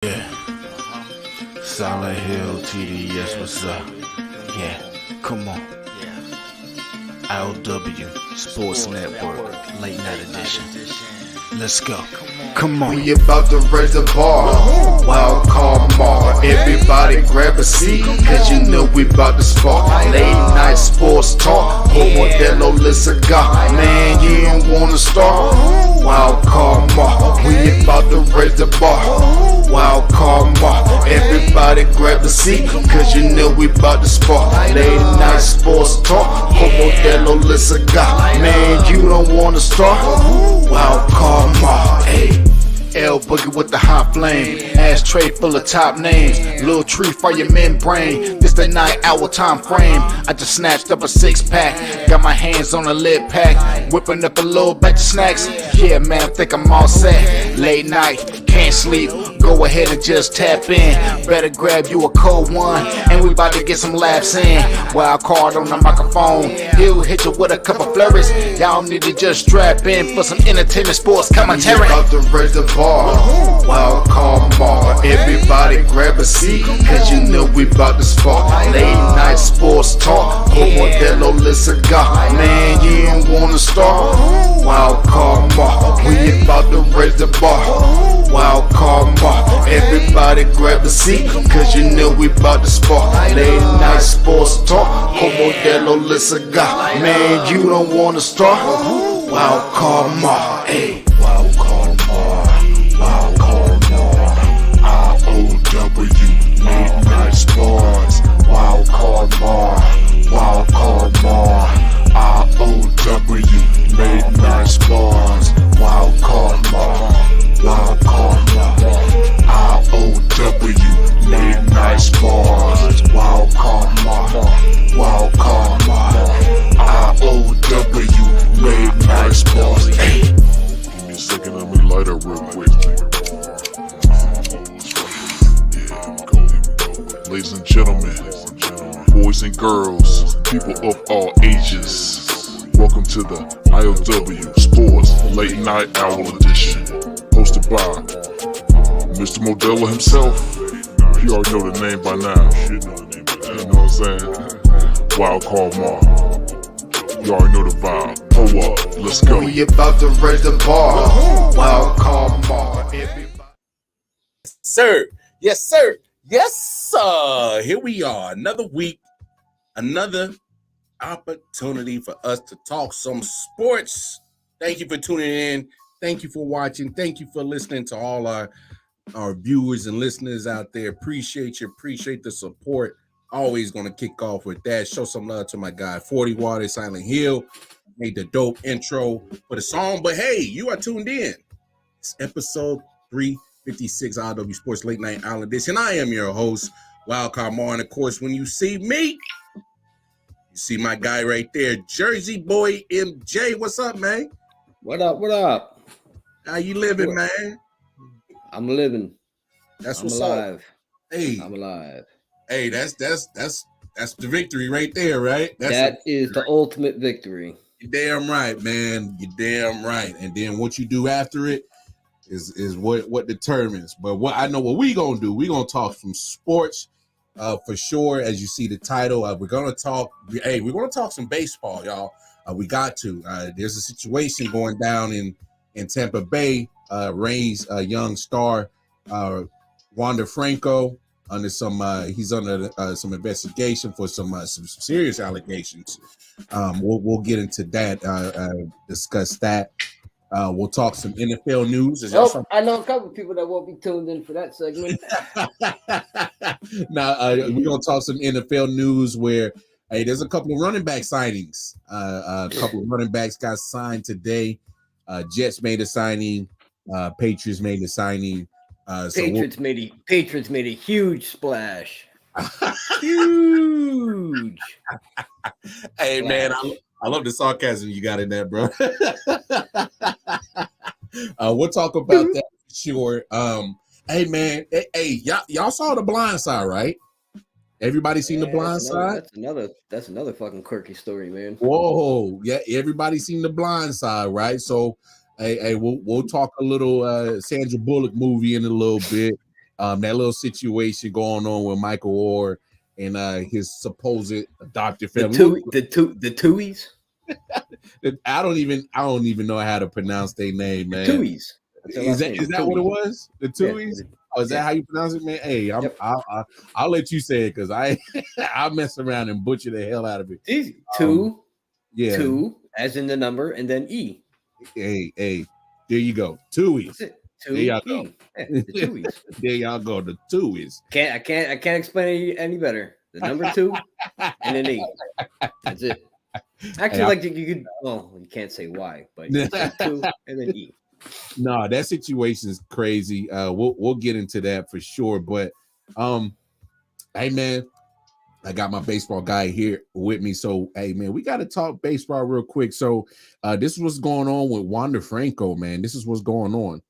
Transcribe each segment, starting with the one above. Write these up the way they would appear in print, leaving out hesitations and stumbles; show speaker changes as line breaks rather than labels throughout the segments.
Yeah, Solid Hill TDS, what's up? Yeah, come on. I.O.W. Sports Network, late night edition. Let's go. Come on.
We about to raise the bar. Wild card mar. Everybody grab a seat, cause you know we about to spark. Late night sports talk. Modelo Le Cigar. Man, you don't wanna start. Wild card mar. We about to raise the bar. Wild card mar. Everybody grab a seat, cause you know we about to spark. Late night sports talk. Modelo Le Cigar. Man, you don't wanna start. Wild card mar. Hey. L Boogie with the hot flame, ashtray full of top names, little tree for your membrane. This the 9-hour time frame. I just snatched up a 6-pack, got my hands on a lid pack, whipping up a little batch of snacks. Yeah, man, I think I'm all set. Late night, can't sleep. Go ahead and just tap in. Better grab you a cold one, and we about to get some laps in. Wild card on the microphone, he'll hit you with a couple flurries. Y'all need to just strap in for some entertainment sports commentary. About to raise the bar, wild card mar. Everybody grab a seat, cause you know we about to spark. Late night sports talk, Modelo Le Cigar. Man, you don't wanna start. Wild card mar. We about to raise the bar. Wild card mar. Everybody grab a seat, cause you know we about to spark. Late night sports talk, Modelo Le Cigar. Man, you don't wanna start. Wild card mar. Hey. Wild card mar. Wild card mar. I.O.W. Late night sports. Wild card mar. Wild card mar. I.O.W. Late night sports. Wild card mar. Wild card mar. I.O.W. Late night sports. Wild card mar. Wild card mar. I.O.W. Late night sports. Hey.
Give me a second, let me light up real quick. Ladies and gentlemen, boys and girls, people of all ages, welcome to the I.O.W. Sports Late Night Hour Edition, hosted by Mr. Modelo himself. You already know the name by now. You know what I'm saying? Wild Card Mar. You already know the vibe. Pull up, let's go.
We about to raise the bar. Wild card mar.
Sir, yes, sir. Yes, sir. Here we are. Another week, another opportunity for us to talk some sports. Thank you for tuning in. Thank you for watching. Thank you for listening to all our viewers and listeners out there. Appreciate you. Appreciate the support. Always going to kick off with that. Show some love to my guy, 40 Water, Silent Hill. Made the dope intro for the song. But hey, you are tuned in. It's episode 356 I.O.W. Sports Late Night Hour Edition. I am your host, Wildcard Mar. And of course, when you see me, you see my guy right there, Jersey boy MJ. What's up, man?
What up? What up?
How you living, man?
I'm living.
That's
I'm
what's
alive.
up. Hey,
I'm alive.
hey, that's the victory right there, right?
That is the ultimate victory.
You're damn right, man. You're damn right. And then what you do after it is what determines. But what I know what we gonna do, we gonna talk some sports for sure. As you see the title, we're gonna talk. We're gonna talk some baseball, y'all. We got to. There's a situation going down in Tampa Bay. Rays young star Wander Franco under he's under some investigation for some serious allegations. We'll get into that, discuss that. We'll talk some NFL news.
I know a couple of people that won't be tuned in for that segment.
Now we're gonna talk some NFL news where there's a couple of running back signings. A couple of running backs got signed today. Jets made a signing. Patriots made a signing.
Patriots made a huge splash. Huge.
Hey, man, I love the sarcasm you got in there, bro. We'll talk about that for sure. Hey, man, hey, y'all saw The Blind Side, right? Everybody seen The Blind Side?
That's another fucking quirky story, man.
Whoa, yeah, everybody seen The Blind Side, right? So, hey, we'll talk a little Sandra Bullock movie in a little bit.
that little situation going on with Michael Orr and his supposed adopted family.
The Tuies.
I don't even know how to pronounce their name, man.
Tuies.
Is that what it was? The Tuies?
Yeah.
Oh, is that how you pronounce it, man? Hey, I'll let you say it because I'll mess around and butcher the hell out of it.
Easy. Two, as in the number, and then E.
Hey, there you go. Tuies.
Two,
there y'all go.
Yeah, the Tuies.
There y'all go. The Tuies.
I can't explain it any better. The number 2 and an E. That's it. Actually, you could. Well, you can't say why, but 2 and then E.
No, that situation is crazy. We'll get into that for sure. But hey man, I got my baseball guy here with me. So hey man, we got to talk baseball real quick. So this is what's going on with Wander Franco, man. This is what's going on.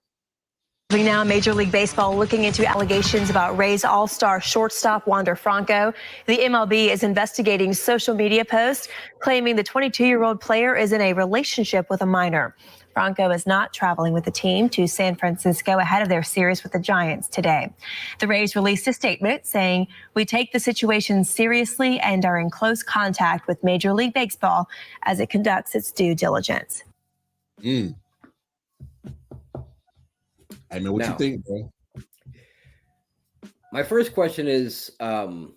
Now, Major League Baseball looking into allegations about Rays all-star shortstop Wander Franco. The MLB is investigating social media posts claiming the 22-year-old player is in a relationship with a minor. Franco is not traveling with the team to San Francisco ahead of their series with the Giants today. The Rays released a statement saying, "We take the situation seriously and are in close contact with Major League Baseball as it conducts its due diligence."
I mean, what you think, bro?
My first question is, how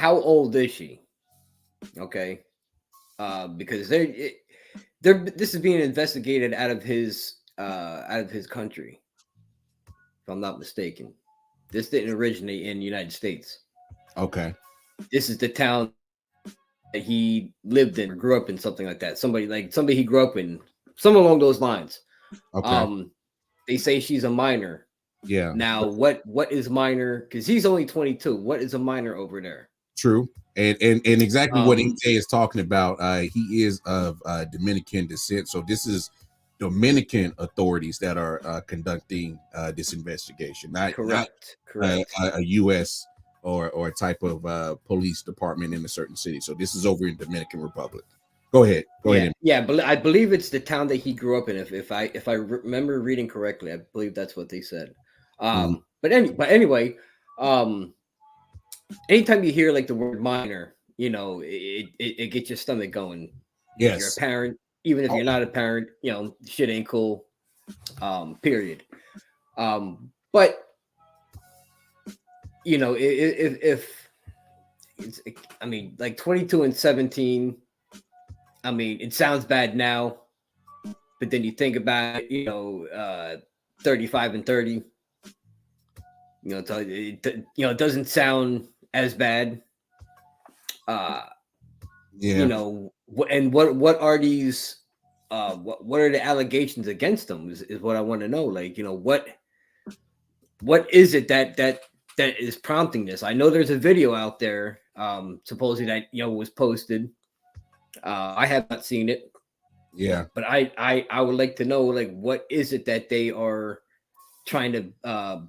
old is she? Okay, because this is being investigated out of his country, if I'm not mistaken. This didn't originate in the United States.
Okay,
this is the town that he lived in or grew up in, something like that. Somebody he grew up in, something along those lines.
Okay.
They say she's a minor.
Yeah.
Now, what is minor? Because he's only 22. What is a minor over there?
True. And exactly what EJ is talking about. He is of Dominican descent, so this is Dominican authorities that are conducting this investigation. Not a U.S. or a type of police department in a certain city. So this is over in Dominican Republic. Go ahead. Go ahead.
Yeah, but I believe it's the town that he grew up in. If I remember reading correctly, I believe that's what they said. But anyway, anytime you hear like the word minor, you know, it gets your stomach going.
Yes.
If you're a parent, even if you're not a parent, you know, shit ain't cool. Period. But you know, if it's, I mean, like 22 and 17. I mean, it sounds bad now, but then you think about it, you know, 35 and 30, you know, it doesn't sound as bad. You know, and what are these? What are the allegations against them? Is what I want to know. Like, you know, what is it that is prompting this? I know there's a video out there, supposedly that was posted. I have not seen it.
Yeah,
but I would like to know, like, what is it that they are trying to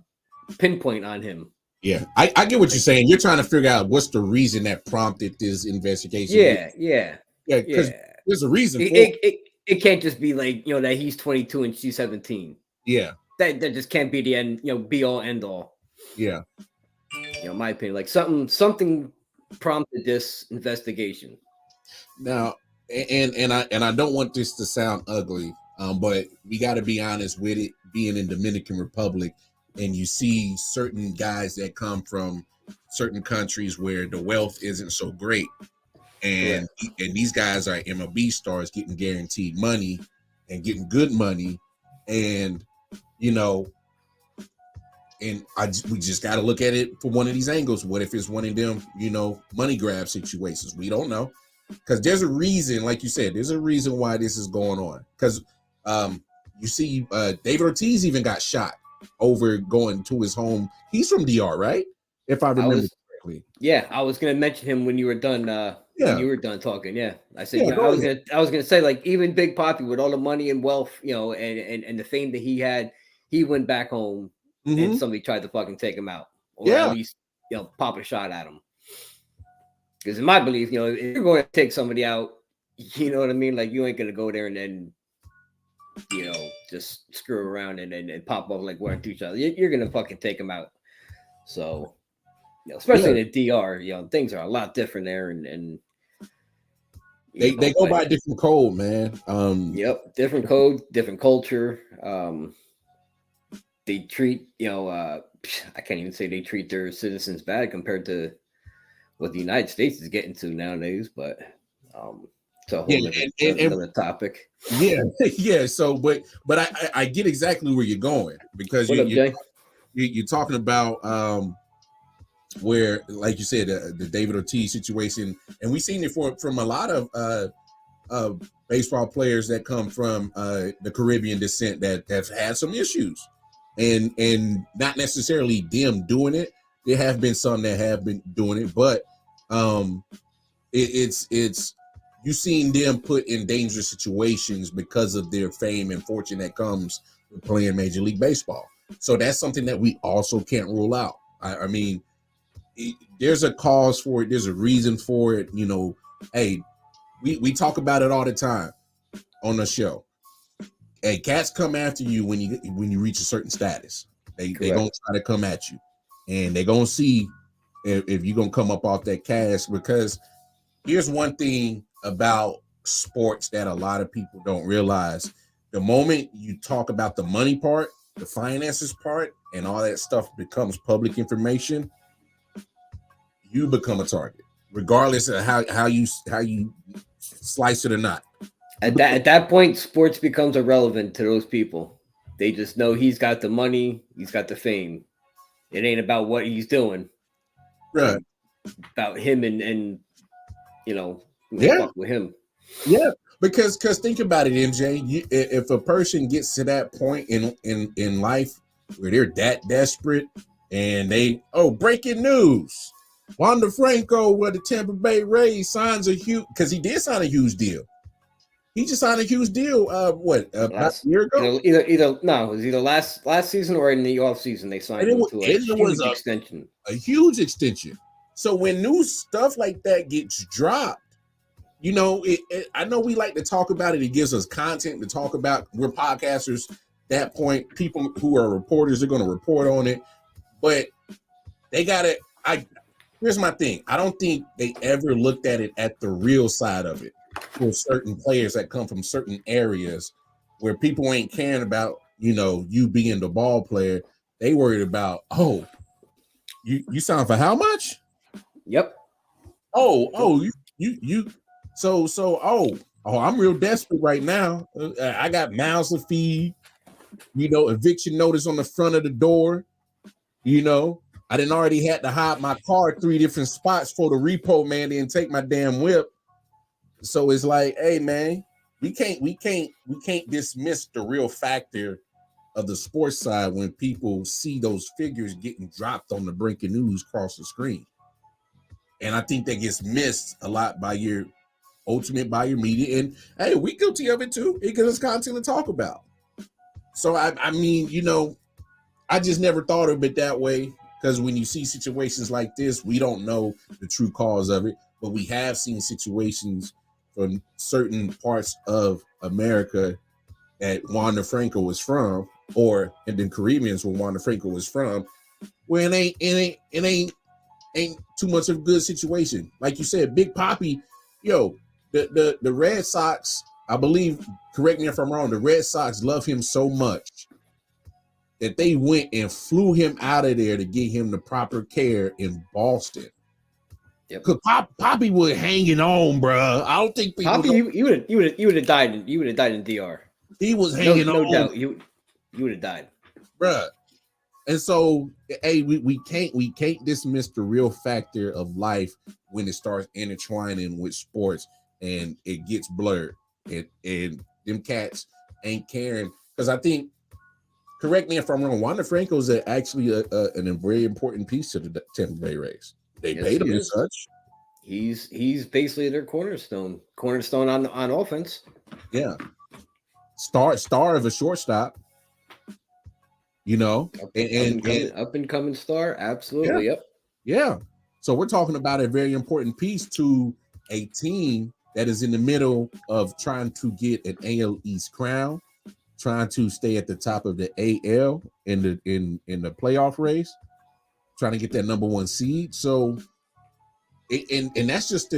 pinpoint on him?
Yeah, I get what you're saying. You're trying to figure out what's the reason that prompted this investigation.
Yeah.
Because there's a reason for
it. Can't just be like, you know, that he's 22 and she's 17.
Yeah,
that just can't be the end. You know, be all end all.
Yeah,
you know, in my opinion, like something prompted this investigation.
Now, and I don't want this to sound ugly, but we got to be honest with it. Being in Dominican Republic, and you see certain guys that come from certain countries where the wealth isn't so great, and these guys are MLB stars getting guaranteed money and getting good money, and you know, and we just got to look at it from one of these angles. What if it's one of them, you know, money grab situations? We don't know. Because there's a reason, like you said, there's a reason why this is going on. Because you see, David Ortiz even got shot over going to his home. He's from DR, right? If I remember correctly.
Yeah, I was gonna mention him when you were done. When you were done talking. Yeah, I said.
Yeah,
I was gonna say, like, even Big Papi with all the money and wealth, you know, and the fame that he had, he went back home and somebody tried to fucking take him out, or at least, you know, pop a shot at him. Because in my belief, you know, if you're going to take somebody out, you know what I mean? Like, you ain't going to go there and then just screw around and pop up like one or two shots, you're gonna fucking take them out. So, especially in the DR, things are a lot different there, and
they go by a different code, man.
Different code, different culture. They treat I can't even say they treat their citizens bad compared to what the United States is getting to nowadays, but it's a whole another topic.
Yeah. So, but I get exactly where you're going, because you're talking about where, like you said, the David Ortiz situation, and we've seen it from a lot of baseball players that come from the Caribbean descent that have had some issues, and not necessarily them doing it. There have been some that have been doing it, but it's you've seen them put in dangerous situations because of their fame and fortune that comes with playing Major League Baseball. So that's something that we also can't rule out. I mean, there's a cause for it. There's a reason for it. Hey, we talk about it all the time on the show. Hey, cats come after you when you reach a certain status. They gonna try to come at you, and they gonna see if you're gonna come up off that cash. Because here's one thing about sports that a lot of people don't realize: the moment you talk about the money part, the finances part, and all that stuff becomes public information, you become a target, regardless of how you slice it or not.
At that point, sports becomes irrelevant to those people. They just know he's got the money, he's got the fame. It ain't about what he's doing,
right?
About him and fuck with him.
Yeah, because think about it, MJ. If a person gets to that point in life where they're that desperate, and breaking news: Wander Franco with the Tampa Bay Rays signs a huge, because he did sign a huge deal. He just signed a huge deal. About a year ago?
It was either last season or in the off season they signed him to a huge extension.
A huge extension. So when new stuff like that gets dropped, I know we like to talk about it. It gives us content to talk about. We're podcasters. At that point, people who are reporters are going to report on it, but they got to. Here's my thing. I don't think they ever looked at it at the real side of it. For certain players that come from certain areas where people ain't caring about, you being the ball player. They worried about, you signed for how much?
Yep.
I'm real desperate right now. I got mouths to feed, eviction notice on the front of the door. I didn't already had to hide my car 3 different spots for the repo man didn't take my damn whip. So it's like, hey man, we can't dismiss the real factor of the sports side when people see those figures getting dropped on the breaking news across the screen. And I think that gets missed a lot by your media. And hey, we guilty of it too. It gives us content to talk about. So I mean, I just never thought of it that way, because when you see situations like this, we don't know the true cause of it, but we have seen situations from certain parts of America that Wander Franco was from, or in the Caribbeans where Wander Franco was from, where it ain't too much of a good situation. Like you said, Big Papi, the Red Sox, I believe, correct me if I'm wrong, the Red Sox love him so much that they went and flew him out of there to get him the proper care in Boston.
Yep.
Cause Papi was hanging on, bro. I don't think people.
Papi, you would have died in DR.
He was hanging on.
No doubt, you would have died,
bro. And so, hey, we can't dismiss the real factor of life when it starts intertwining with sports and it gets blurred. And them cats ain't caring, because I think, correct me if I'm wrong, Wander Franco is actually a very important piece to the Tampa Bay Rays. They paid him as such.
He's basically their cornerstone on offense.
Yeah, star of a shortstop.
Up and coming star, absolutely.
Yeah.
Yep.
Yeah. So we're talking about a very important piece to a team that is in the middle of trying to get an AL East crown, trying to stay at the top of the AL in the playoff race, trying to get that number 1 seed. So, and that's just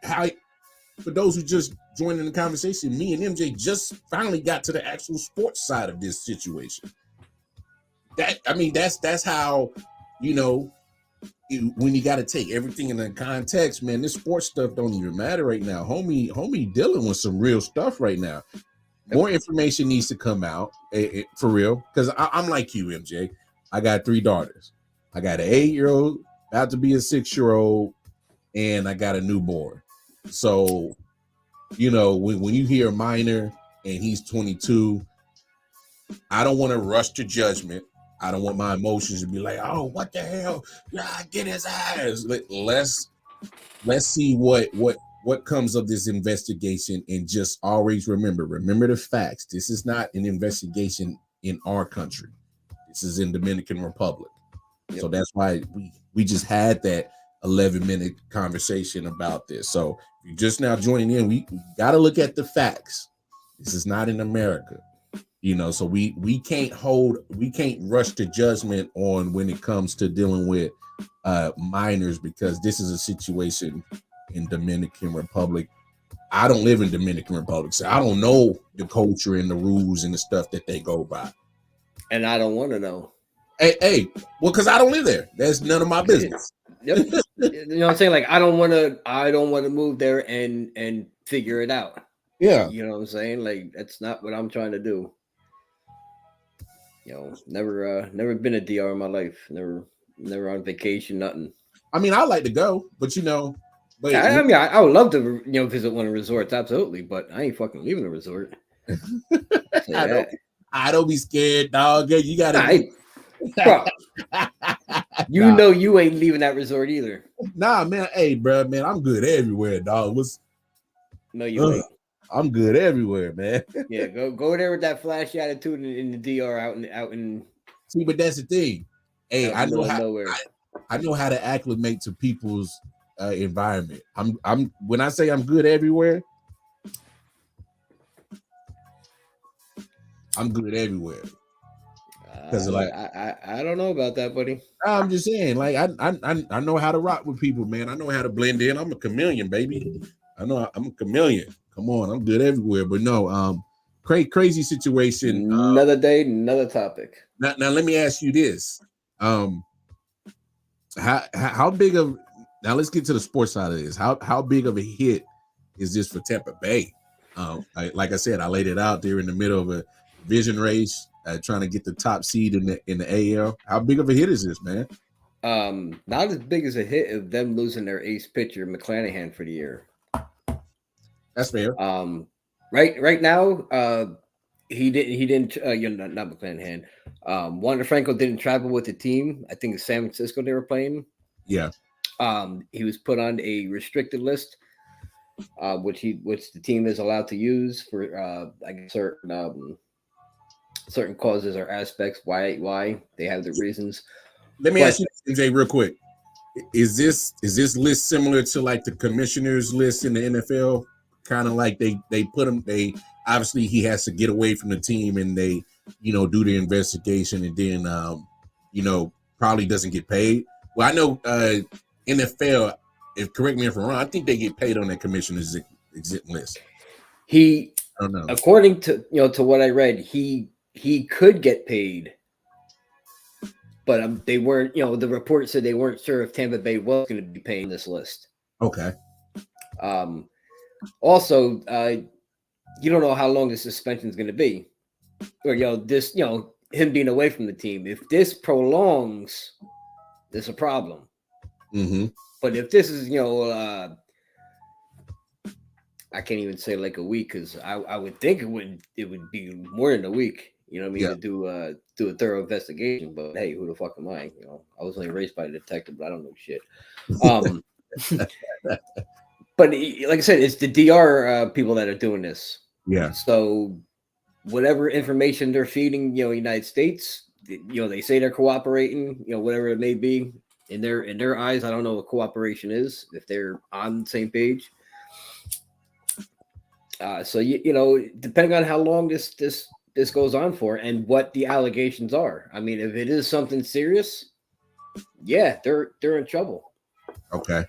how. For those who just joined in the conversation, me and MJ just finally got to the actual sports side of this situation. That's how, when you got to take everything in the context, man, this sports stuff don't even matter right now. Homie dealing with some real stuff right now. More information needs to come out for real. Because I'm like you, MJ. I got 3 daughters. I got an 8-year-old, about to be a 6-year-old, and I got a newborn. So, when you hear a minor and he's 22, I don't want to rush to judgment. I don't want my emotions to be like, oh, what the hell? Yeah, get his ass. Let's see what comes of this investigation, and just always remember the facts. This is not an investigation in our country. This is in Dominican Republic. Yep. So that's why we just had that 11-minute conversation about this. So if you're just now joining in, we got to look at the facts. This is not in America. So we can't rush to judgment on when it comes to dealing with minors, because this is a situation in Dominican Republic. I don't live in Dominican Republic, so I don't know the culture and the rules and the stuff that they go by.
And I don't want to know.
Well, because I don't live there. That's none of my business.
Yep. You know what I'm saying? Like, I don't want to move there and figure it out.
Yeah.
You know what I'm saying? Like, that's not what I'm trying to do. Never been a DR in my life. Never on vacation, nothing.
I mean, I like to go, but
I would love to, visit one of the resorts, absolutely, but I ain't fucking leaving the resort.
I don't be scared, dog. You gotta.
Bro, you ain't leaving that resort either.
Nah, man. Hey, bro, man, I'm good everywhere, dog.
No, you ain't.
I'm good everywhere, man.
Yeah, go there with that flashy attitude in the DR out in.
See, but that's the thing. Hey, I know how to acclimate to people's environment. I'm when I say I'm good everywhere, I'm good everywhere. Because
I don't know about that, buddy.
I'm just saying, like I know how to rock with people, man. I know how to blend in. I'm a chameleon, baby. I know I'm a chameleon. Come on, I'm good everywhere. But no, crazy situation.
Another day, another topic.
Now let me ask you this: how big of now? Let's get to the sports side of this. How big of a hit is this for Tampa Bay? Like I said, I laid it out there in the middle of a division race, trying to get the top seed in the AL. How big of a hit is this, man?
Not as big as a hit of them losing their ace pitcher McClanahan for the year.
That's fair.
Right now, he didn't. Not McClanahan. Wander Franco didn't travel with the team. I think it's San Francisco they were playing.
Yeah.
He was put on a restricted list, which the team is allowed to use for I guess certain causes or aspects. Why they have their reasons.
Let me ask you, MJ, real quick. Is this list similar to like the commissioner's list in the NFL? Kind of like they put him. They obviously he has to get away from the team, and they do the investigation, and then probably doesn't get paid. Well, I know NFL. Correct me if I'm wrong. I think they get paid on that commissioner's exit list.
I
don't know.
According to to what I read, he could get paid, but they weren't. The report said they weren't sure if Tampa Bay was going to be paying this list.
Okay.
Also, you don't know how long the suspension is going to be, or this him being away from the team. If this prolongs, there's a problem.
Mm-hmm.
But if this is I can't even say like a week, because I would think it would be more than a week. To do a thorough investigation. But hey, who the fuck am I? I was only raised by a detective, but I don't know shit. But like I said, it's the DR people that are doing this.
Yeah.
So whatever information they're feeding, United States, they say they're cooperating, whatever it may be. In their eyes, I don't know what cooperation is, if they're on the same page. So you know, depending on how long this goes on for and what the allegations are. I mean, if it is something serious, yeah, they're in trouble.
Okay.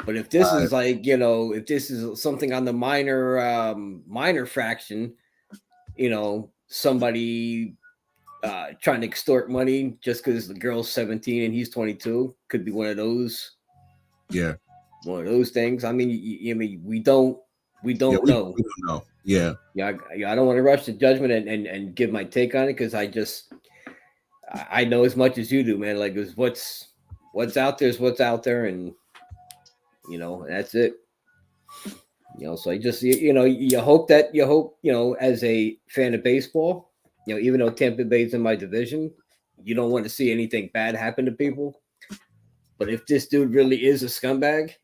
But if this is like, you know, if this is something on the minor fraction, you know, somebody trying to extort money just because the girl's 17 and he's 22, could be one of those.
Yeah.
One of those things. I mean, I mean, we don't know.
We don't know. Yeah.
Yeah, I don't want to rush to judgment and give my take on it because I know as much as you do, man. Like, what's out there is what's out there, and you know, that's it. You know, so I just you hope, you know, as a fan of baseball, you know, even though Tampa Bay's in my division, you don't want to see anything bad happen to people. But if this dude really is a scumbag,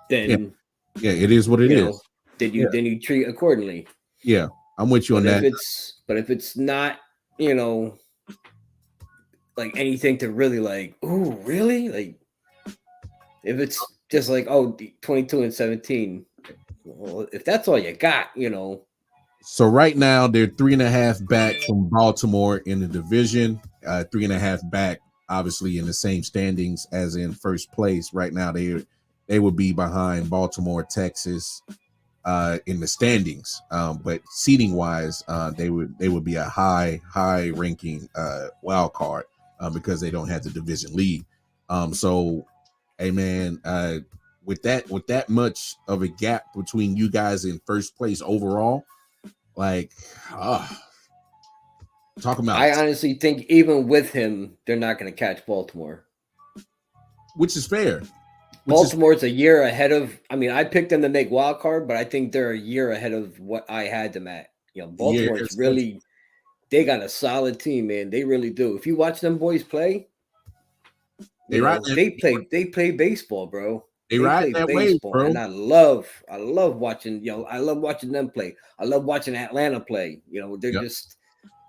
then
yeah, it is what it is.
Then you treat accordingly.
Yeah, I'm with you on that.
But if it's not, you know, like anything to really like, oh, really? Like, if it's just like, oh, 22 and 17, well, if that's all you got, you know.
So right now they're 3.5 back from Baltimore in the division, 3.5 back, obviously in the same standings as in first place. Right now they would be behind Baltimore, Texas, in the standings, but seating wise, they would be a high ranking wild card because they don't have the division lead. So, hey man, with that much of a gap between you guys in first place overall, like, talking about.
I honestly think even with him, they're not going to catch Baltimore,
which is fair.
Baltimore's a year ahead of. I mean, I picked them to make wild card, but I think they're a year ahead of what I had them at. You know, Baltimore's really, they got a solid team, man. They really do. If you watch them boys play, they play baseball, bro.
They ride that wave, bro.
And I love watching. You know, I love watching them play. I love watching Atlanta play. You know, they're just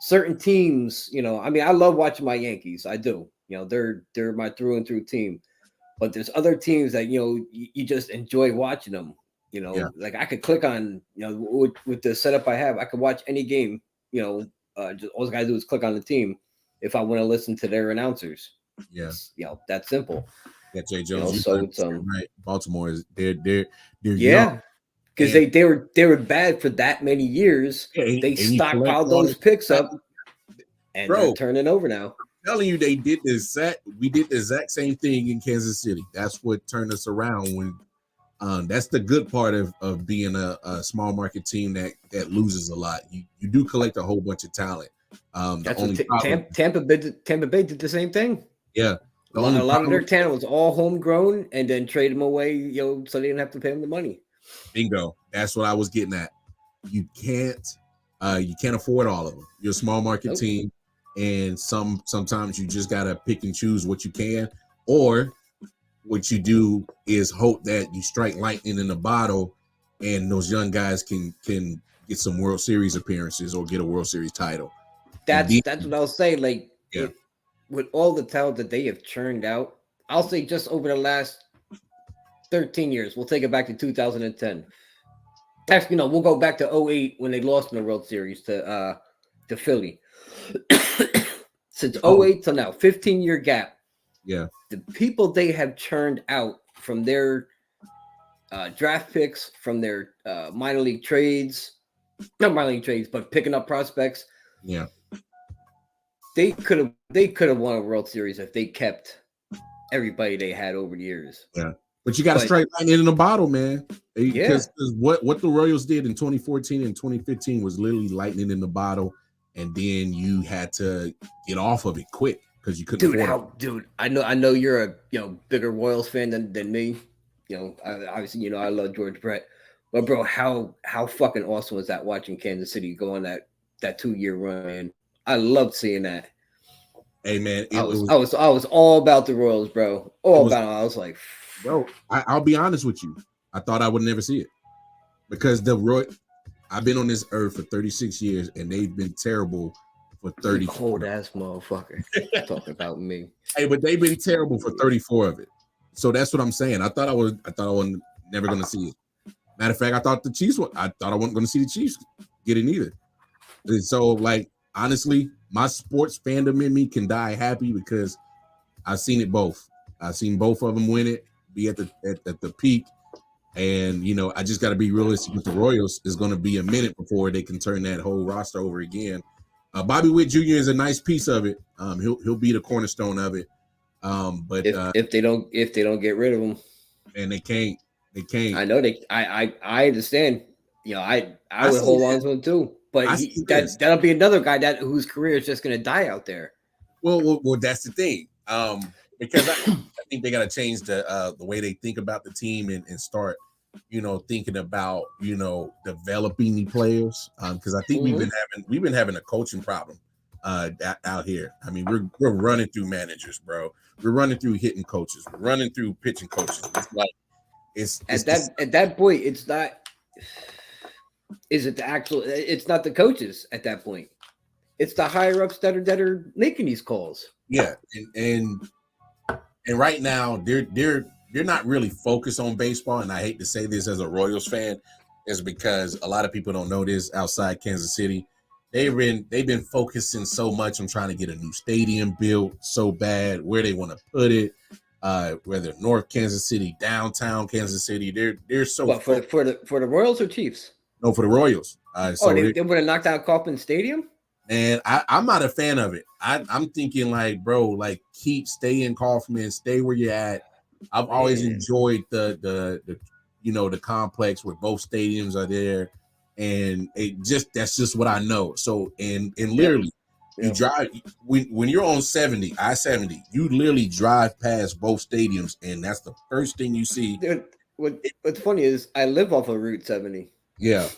certain teams. You know, I mean, I love watching my Yankees. I do. You know, they're my through and through team. But there's other teams that, you know, you just enjoy watching them. You know, like I could click on, you know, with the setup I have, I could watch any game. You know, just all I gotta do is click on the team if I want to listen to their announcers.
Yeah,
you know, that's simple.
Yeah, Jay Jones.
You know, so it's
right. Baltimore is they're
because they were bad for that many years. They stockpiled those picks up, and they're turning over now.
Telling you, we did the exact same thing in Kansas City. That's what turned us around. When that's the good part of being a small market team that loses a lot. You do collect a whole bunch of talent.
That's what Tampa Bay did the same thing.
Yeah,
a lot of their talent was all homegrown, and then trade them away, you know, so they didn't have to pay them the money.
Bingo. That's what I was getting at. You can't afford all of them. You're a small market team. And sometimes you just gotta pick and choose what you can, or what you do is hope that you strike lightning in the bottle, and those young guys can get some World Series appearances or get a World Series title.
That's what I was saying. Like, with all the talent that they have churned out, I'll say just over the last 13 years, we'll take it back to 2010. Actually, no, we'll go back to 2008 when they lost in the World Series to Philly. Since 2008 till now, 15-year gap.
Yeah.
The people they have churned out from their draft picks, from their minor league trades, not minor league trades, but picking up prospects.
Yeah.
They could have won a World Series if they kept everybody they had over the years.
Yeah. But you got to strike lightning in the bottle, man. Because what the Royals did in 2014 and 2015 was literally lightning in the bottle. And then you had to get off of it quick because you couldn't afford it.
Dude, I know you're a bigger Royals fan than me. You know, obviously, I love George Brett. But bro, how fucking awesome was that watching Kansas City go on that 2-year run? I loved seeing that.
Hey man,
I was all about the Royals, bro. I was like,
bro, I'll be honest with you. I thought I would never see it because I've been on this earth for 36 years, and they've been terrible for 30.
Cold ass motherfucker talking about me.
Hey, but they've been terrible for 34 of it. So that's what I'm saying. I thought I was never gonna see it. Matter of fact, I thought I wasn't going to see the Chiefs get it either. And so, like, honestly, my sports fandom in me can die happy because I've seen it both. I've seen both of them win it, be at the peak. And, you know, I just got to be realistic with the Royals. It's going to be a minute before they can turn that whole roster over again. Bobby Witt Jr. is a nice piece of it. He'll be the cornerstone of it. But
if they don't get rid of him,
and they can't.
I know I understand. You know, I would hold on to him too. But that'll be another guy whose career is just going to die out there.
Well, that's the thing. Because I think they got to change the way they think about the team and start, you know, thinking about, you know, developing the players. Because I think we've been having a coaching problem out here. I mean, we're running through managers, bro. We're running through hitting coaches. We're running through pitching coaches. It's like at that point, it's not. Is it the actual? It's not the coaches at that point. It's the higher ups that are making these calls. Yeah, and right now they're not really focused on baseball. And I hate to say this as a Royals fan, is because a lot of people don't know this outside Kansas City. They've been focusing so much on trying to get a new stadium built so bad, where they want to put it, whether North Kansas City, downtown Kansas City. They're so
for the Royals or Chiefs?
No, for the Royals.
So they would have knocked out Kauffman Stadium.
And I'm not a fan of it. I'm thinking like, bro, like stay in Kauffman, stay where you're at. I've always enjoyed the you know, the complex where both stadiums are there, and that's just what I know. So and literally, you drive when you're on I-70, you literally drive past both stadiums, and that's the first thing you see.
Dude, what's funny is I live off of Route 70.
Yeah.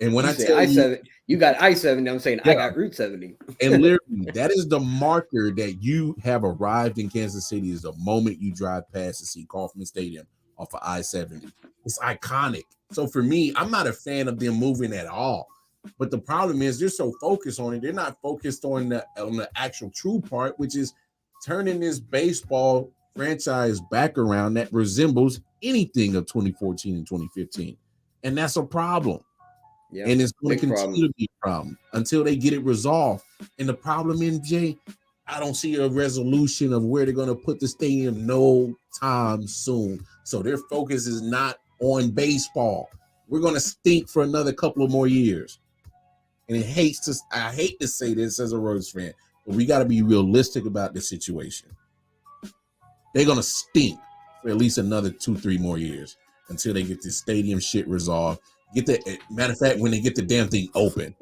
And when I tell
I-70, you got I-70, I'm saying I got Route 70.
And literally, that is the marker that you have arrived in Kansas City, is the moment you drive past to see Kauffman Stadium off of I-70. It's iconic. So for me, I'm not a fan of them moving at all. But the problem is they're so focused on it. They're not focused on the actual true part, which is turning this baseball franchise back around that resembles anything of 2014 and 2015. And that's a problem. Yeah, and it's going to continue to be a problem until they get it resolved. And the problem, MJ, I don't see a resolution of where they're going to put the stadium no time soon. So their focus is not on baseball. We're going to stink for another couple of more years. And I hate to say this as a Royals fan, but we got to be realistic about the situation. They're going to stink for at least another 2-3 more years until they get this stadium shit resolved. Matter of fact, when they get the damn thing open,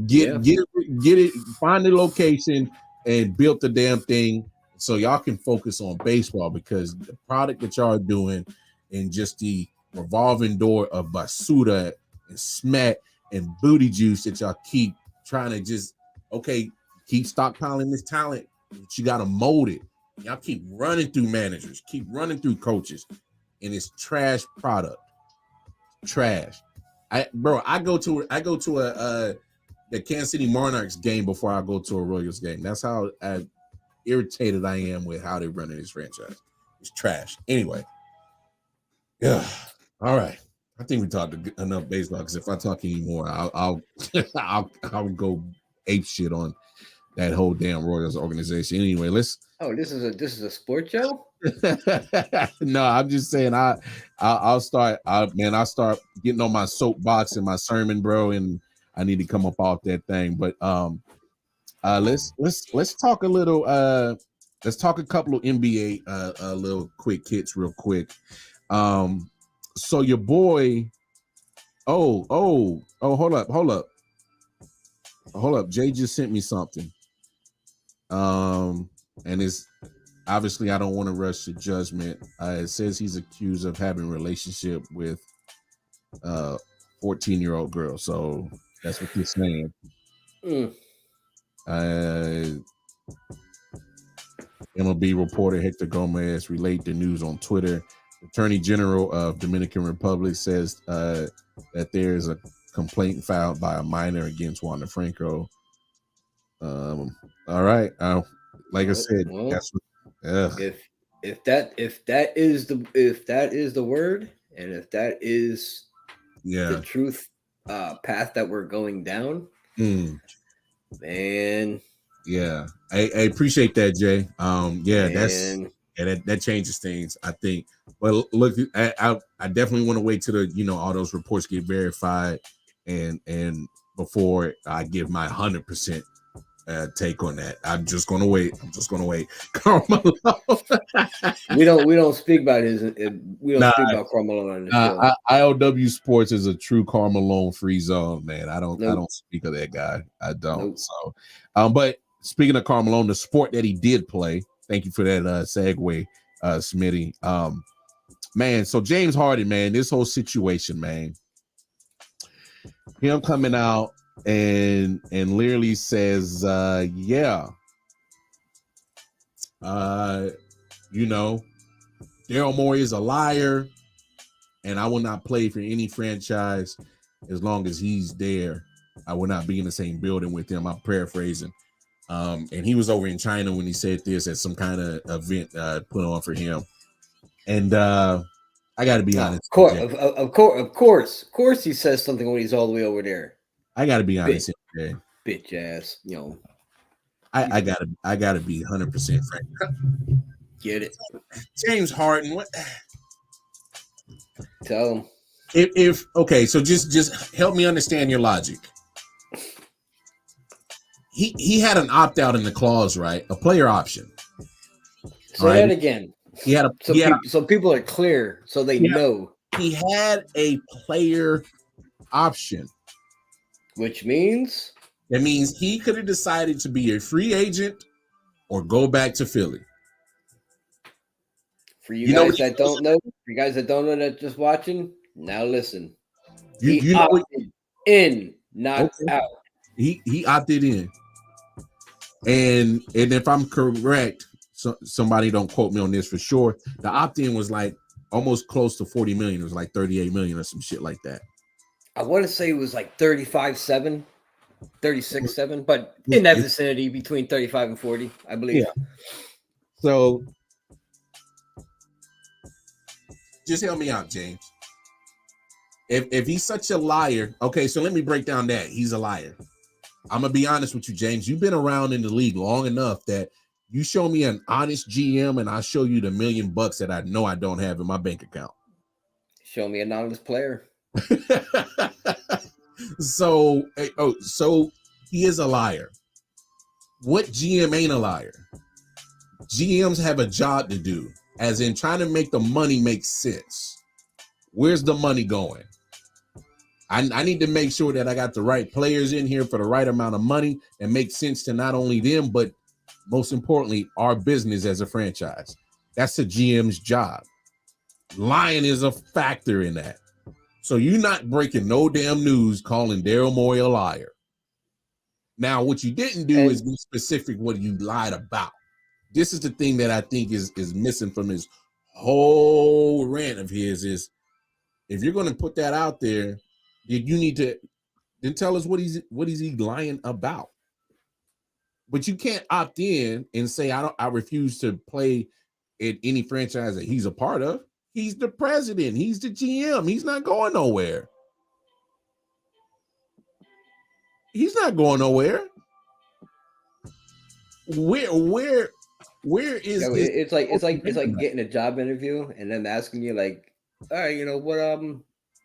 get it, find the location and build the damn thing so y'all can focus on baseball, because the product that y'all are doing and just the revolving door of Basuda and Smack and Booty Juice that y'all keep trying to keep stockpiling this talent, but you got to mold it. Y'all keep running through managers, keep running through coaches, and it's trash product. Trash. I go to the Kansas City Monarchs game before I go to a Royals game. That's how irritated I am with how they're running this franchise. It's trash. Anyway, yeah. All right. I think we talked enough baseball, because if I talk anymore, I'll go ape shit on that whole damn Royals organization. Anyway, let's.
Oh, this is a sports show.
No, I'm just saying I'll start getting on my soapbox and my sermon, bro, and I need to come up off that thing. But let's talk a little let's talk a couple of NBA little quick hits real quick. So your boy, hold up, Jay just sent me something. And it's obviously, I don't want to rush to judgment. It says he's accused of having a relationship with 14-year-old girl. So that's what he's saying. MLB reporter Hector Gomez relayed the news on Twitter. Attorney General of Dominican Republic says that there is a complaint filed by a minor against Wander Franco. All right. Like I said, that's what,
if that is the word, And if that is the truth path that we're going down, man.
Yeah, I appreciate that, Jay.
Man.
That changes things, I think. But look, I definitely want to wait till all those reports get verified, and before I give my 100% take on that. I'm just gonna wait. Carmelo.
we don't speak about speak about Carmelo on the show.
I.O.W. Sports is a true Carmelo free zone, man. I don't speak of that guy. I don't. Nope. So, but speaking of Carmelo, the sport that he did play. Thank you for that segue, Smitty. Man, so James Harden, man, this whole situation, man. Him coming out and literally says, Daryl Morey is a liar, and I will not play for any franchise as long as he's there. I will not be in the same building with him. I'm paraphrasing. And he was over in China when he said this at some kind of event put on for him. And I got to be honest.
Of course, he says something when he's all the way over there.
I got to be honest.
Bitch ass,
I gotta be 100% frank.
Get it,
James Harden. What?
Tell him.
If okay, so just help me understand your logic. He had an opt out in the clause, right? A player option.
Say that again.
He had
so people are clear, so they know.
He had a player option,
which means
that means he could have decided to be a free agent or go back to Philly.
For you guys that don't know, that just watching, now listen. He opted in, not out.
He opted in. And if I'm correct, somebody don't quote me on this for sure, the opt-in was like almost close to 40 million. It was like 38 million or some shit like that.
I want to say it was like 35-7, 36-7, but in that vicinity between 35 and 40, I believe.
Yeah. So just help me out, James. If he's such a liar, okay, so let me break down that. He's a liar. I'm going to be honest with you, James. You've been around in the league long enough that you show me an honest GM and I show you the $1 million that I know I don't have in my bank account.
Show me an honest player.
So he is a liar. What GM ain't a liar? GMs have a job to do, as in trying to make the money make sense. Where's the money going? I need to make sure that I got the right players in here for the right amount of money and make sense to not only them, but most importantly, our business as a franchise. That's the GM's job. Lying is a factor in that. So you're not breaking no damn news calling Daryl Morey a liar. Now, what you didn't do is be specific what you lied about. This is the thing that I think is missing from his whole rant of his is, if you're going to put that out there, you need to then tell us what is he lying about. But you can't opt in and say I refuse to play in any franchise that he's a part of. He's the president. He's the GM. He's not going nowhere. He's not going nowhere. Where is this?
It's like getting a job interview and then asking you like, all right,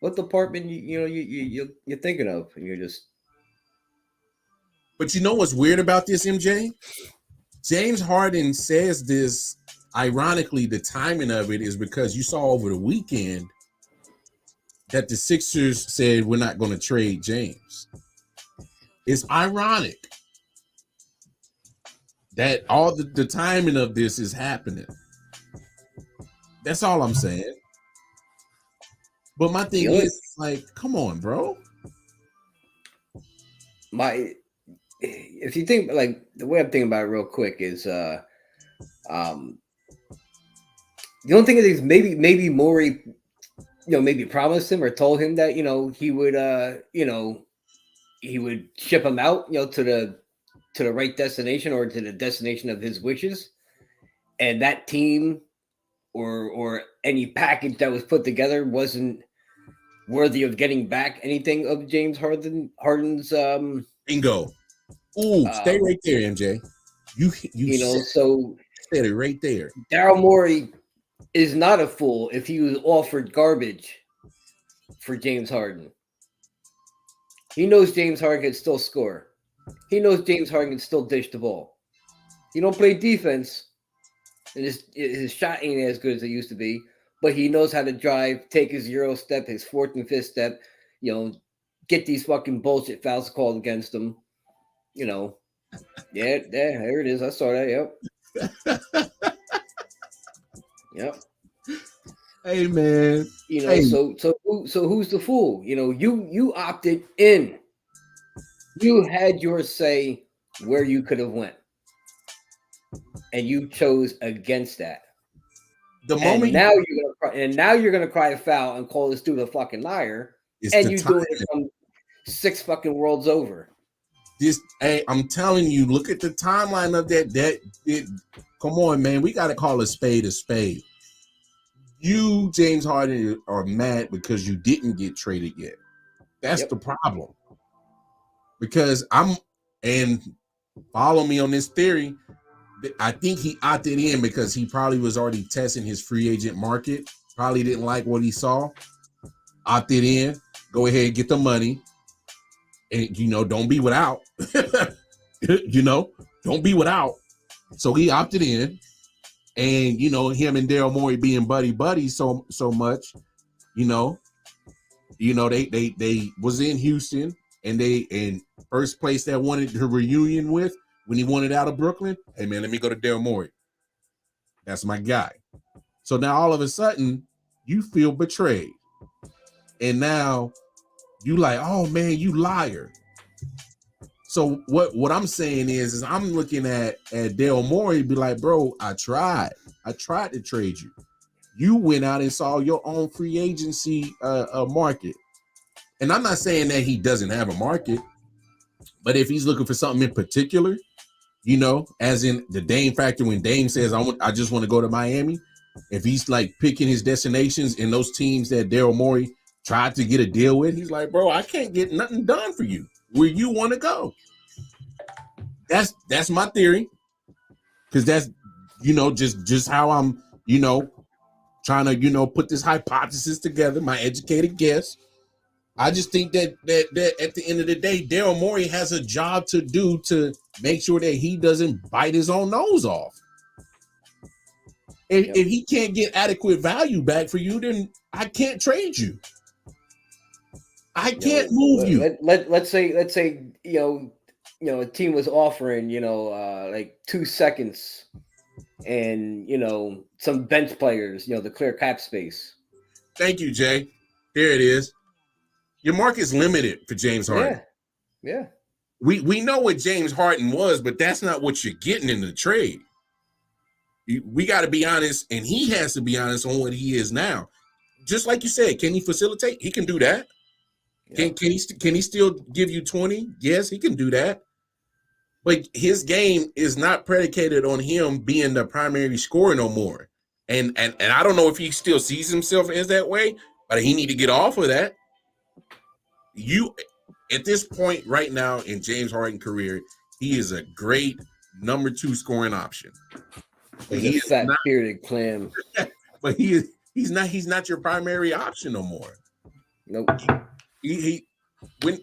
what department you're thinking of, and you're just.
But you know what's weird about this, MJ? James Harden says this. Ironically, the timing of it is because you saw over the weekend that the Sixers said we're not going to trade James. It's ironic that all the timing of this is happening. That's all I'm saying. But my thing is, like, come on, bro.
If you think, like, the way I'm thinking about it real quick is, the only thing is maybe Morey, maybe promised him or told him that, he would ship him out, to the right destination or to the destination of his wishes. And that team or any package that was put together wasn't worthy of getting back anything of James Harden's
Bingo. Ooh, stay right there, MJ. You
so
said it right there.
Daryl Morey is not a fool if he was offered garbage for James Harden. He knows James Harden can still score. He knows James Harden can still dish the ball. He don't play defense, and his shot ain't as good as it used to be, but he knows how to drive, take his Euro step, his fourth and fifth step, get these fucking bullshit fouls called against him. Yeah, there it is. I saw that. Yep. Yep.
Hey, man.
So who's the fool? You opted in. You had your say where you could have went, and you chose against that.
Now
you're gonna cry a foul and call this dude a fucking liar, and you do it from 6 fucking worlds over.
I'm telling you, look at the timeline of that. Come on, man. We got to call a spade a spade. You, James Harden, are mad because you didn't get traded yet. That's the problem. Because and follow me on this theory, I think he opted in because he probably was already testing his free agent market. Probably didn't like what he saw. Opted in. Go ahead, get the money. And, don't be without. Don't be without. So he opted in. And, him and Daryl Morey being buddy so much, they was in Houston, and first place that wanted to reunion with when he wanted out of Brooklyn. Hey, man, let me go to Daryl Morey. That's my guy. So now all of a sudden you feel betrayed. And now you like, oh man, you liar. So what I'm saying is I'm looking at Daryl Morey, be like, bro, I tried to trade you. You went out and saw your own free agency market. And I'm not saying that he doesn't have a market, but if he's looking for something in particular, as in the Dame factor, when Dame says, I just want to go to Miami, if he's like picking his destinations in those teams that Daryl Morey tried to get a deal with, he's like, bro, I can't get nothing done for you where you want to go. That's my theory. Because that's, just how I'm, trying to, put this hypothesis together, my educated guess. I just think that at the end of the day, Daryl Morey has a job to do to make sure that he doesn't bite his own nose off. If he can't get adequate value back for you, then I can't trade you. I can't move you.
Let's say a team was offering like 2 seconds and some bench players to clear cap space.
Thank you, Jay. Here it is. Your market's limited for James Harden.
Yeah.
We know what James Harden was, but that's not what you're getting in the trade. We got to be honest, and he has to be honest on what he is now. Just like you said, can he facilitate? He can do that. Yeah. Can he still give you 20? Yes, he can do that. But his game is not predicated on him being the primary scorer no more. And I don't know if he still sees himself as that way, but he need to get off of that. You, at this point right now in James Harden's career, he is a great number 2 scoring option.
But he's a fat bearded clam.
But he's not your primary option no more.
Nope.
When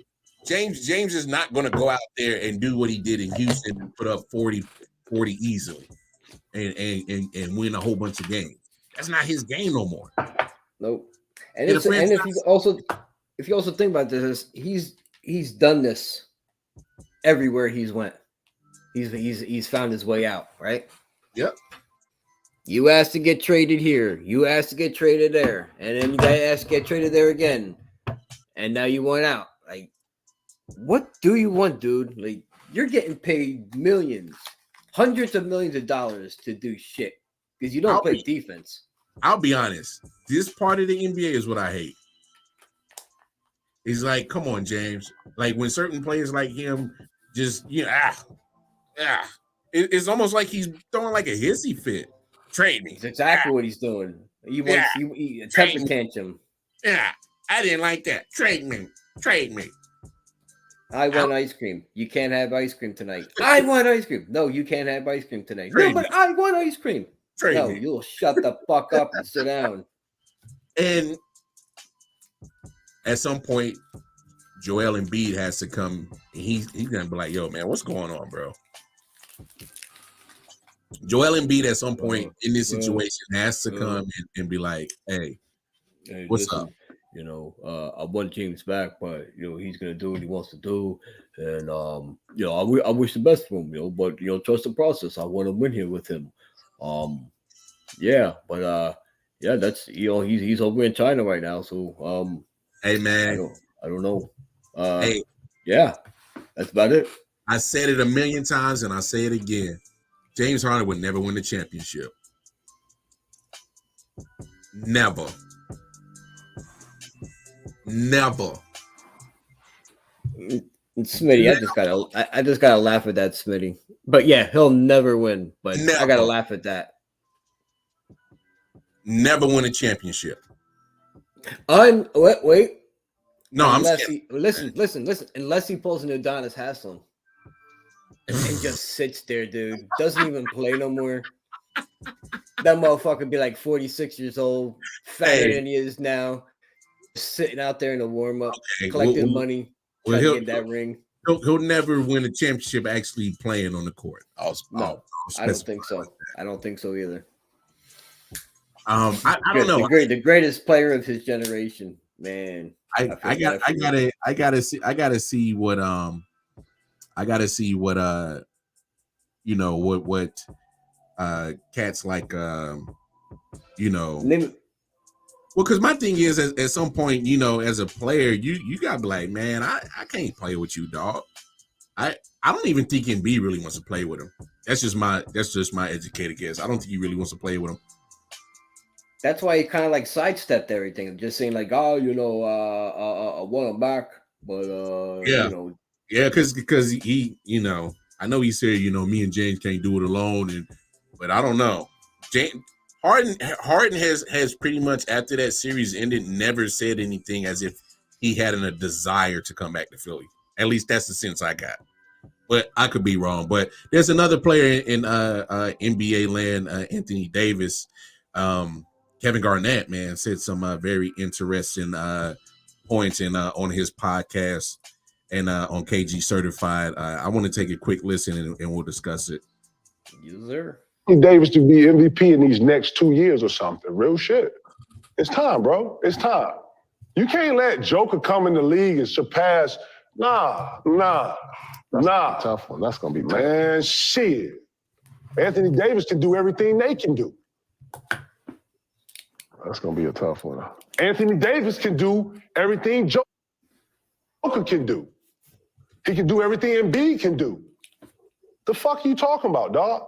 James is not going to go out there and do what he did in Houston and put up 40 easily and win a whole bunch of games. That's not his game no more.
Nope. And if you also think about this, he's done this everywhere he's went. He's found his way out, right?
Yep.
You asked to get traded here. You asked to get traded there. And then you got asked to get traded there again. And now you went out. Like, what do you want, dude? Like, you're getting paid millions, hundreds of millions of dollars to do shit because you don't play defense.
I'll be honest. This part of the NBA is what I hate. It's like, come on, James. Like, when certain players like him just, it's almost like he's throwing like a hissy fit.
Trade me.
That's exactly what he's doing. He wants a temper tantrum.
Yeah, I didn't like that. Trade me. Trade me.
I want ice cream. You can't have ice cream tonight. I want ice cream. No, you can't have ice cream tonight.
Trade
No, but I want ice cream.
Trade
No,
me.
you'll shut the fuck up and sit down.
And at some point, Joel Embiid has to come. And he's gonna be like, "Yo, man, what's going on, bro?" Joel Embiid at some point in this situation has to come and be like, "Hey, what's
listen,
up?"
You know, I want James back, but he's gonna do what he wants to do, and I wish the best for him, but trust the process. I want to win here with him. That's he's over in China right now, so
Hey, man,
I don't know.
Hey,
yeah, that's about it.
I said it a million times, and I say it again. James Harden would never win the championship. Never.
Smitty, I just gotta laugh at that, Smitty. But yeah, he'll never win. But I gotta laugh at that.
Never win a championship.
Wait.
No,
listen. Unless he pulls an Adonis Haslam and just sits there, dude. Doesn't even play no more. That motherfucker be like 46 years old, fatter than he is now, sitting out there in the warm up, collecting money, trying to get that ring.
He'll never win a championship actually playing on the court.
I don't think so. I don't think so either.
I don't know.
The greatest player of his generation, man.
I gotta see what cats like well, because my thing is at some point, as a player, you gotta be like, man, I can't play with you, dog. I don't even think Embiid really wants to play with him. That's just my educated guess. I don't think he really wants to play with him.
That's why he kind of like sidestepped everything, just saying like, I want him back, but
because he, I know he said, me and James can't do it alone, but I don't know. Harden has pretty much after that series ended never said anything as if he had a desire to come back to Philly. At least that's the sense I got. But I could be wrong. But there's another player in NBA land, Anthony Davis. Kevin Garnett, man, said some very interesting points on his podcast and on KG Certified. I want to take a quick listen and we'll discuss it.
Yes, sir.
Davis to be MVP in these next 2 years or something. Real shit. It's time, bro. It's time. You can't let Joker come in the league and surpass. Nah.
That's a tough one. That's gonna be tough.
Man, shit. Anthony Davis can do everything they can do.
That's gonna be a tough one.
Anthony Davis can do everything Joker can do. He can do everything Embiid can do. The fuck are you talking about, dog?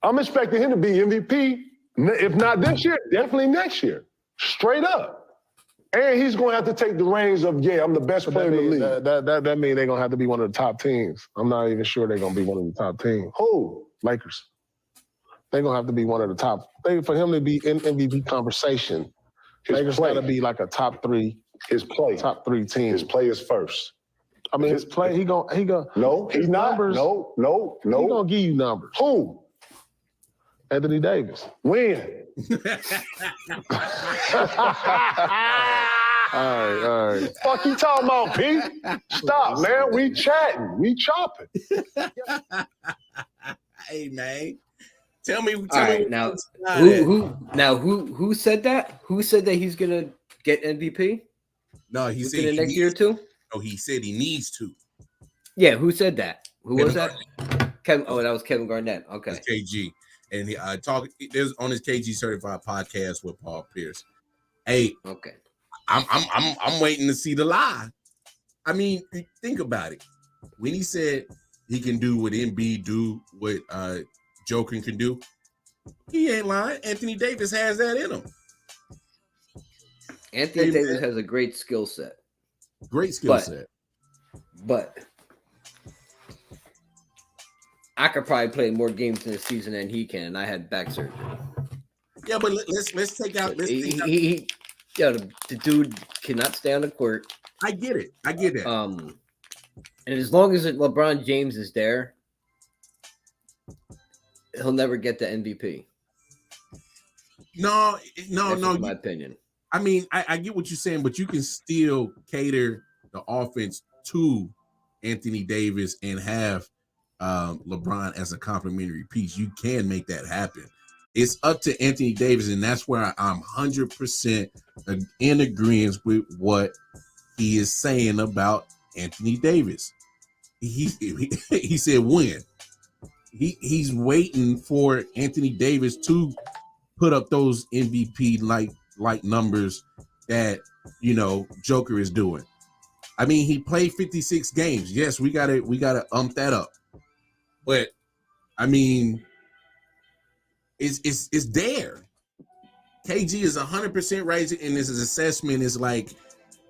I'm expecting him to be MVP, if not this year, definitely next year. Straight up. And he's going to have to take the reins of, I'm the best player in the league.
That means they're going to have to be one of the top teams. I'm not even sure they're going to be one of the top teams.
Who?
Lakers. They're going to have to be one of the top. For him to be in MVP conversation, Lakers got to be like a top three.
His play.
Top three team.
His play is first.
I mean, his play, he go.
No, he's not.
Numbers,
No.
He going to give you numbers.
Who?
Anthony Davis.
When?
All right.
Fuck you talking about, Pete? Stop, man. We chatting. We chopping.
Hey, man. Tell me
now. Who said that? Who said that he's gonna get MVP?
No, he said
next year or two.
No, he said he needs to.
Yeah, who said that? Who was that?
Garnett.
That was Kevin Garnett. Okay,
that's KG, and he there's on his KG Certified podcast with Paul Pierce. Hey,
okay,
I'm waiting to see the lie. I mean, think about it. When he said he can do what Embiid do, what Joker can do, he ain't lying. Anthony Davis has that in him.
Anthony Davis has a great skill set.
Great skill set.
But I could probably play more games in a season than he can. I had back surgery.
Yeah, but let's take out.
The dude cannot stay on the court.
I get it. I get that.
And as long as LeBron James is there, he'll never get the MVP.
No.
In my opinion.
I mean, I get what you're saying, but you can still cater the offense to Anthony Davis and have LeBron as a complementary piece. You can make that happen. It's up to Anthony Davis, and that's where I'm 100% in agreement with what he is saying about Anthony Davis. He said when. He's waiting for Anthony Davis to put up those MVP like numbers that Joker is doing. I mean, he played 56 games. Yes, we gotta that up. But I mean, it's there. KG is 100% right, and this assessment is like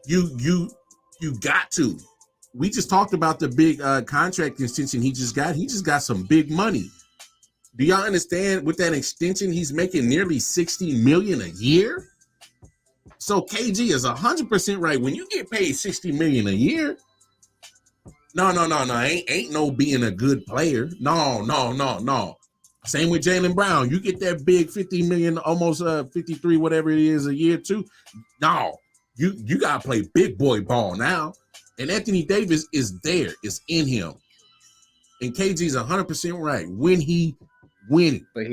you got to. We just talked about the big contract extension he just got. He just got some big money. Do y'all understand? With that extension, he's making nearly $60 million a year. So KG is 100% right. When you get paid $60 million a year, no, ain't no being a good player. No. Same with Jaylen Brown. You get that big $50 million, almost 53, whatever it is, a year too. No, you gotta play big boy ball now. And Anthony Davis is there. It's in him. And KG's 100% right. When he win.
But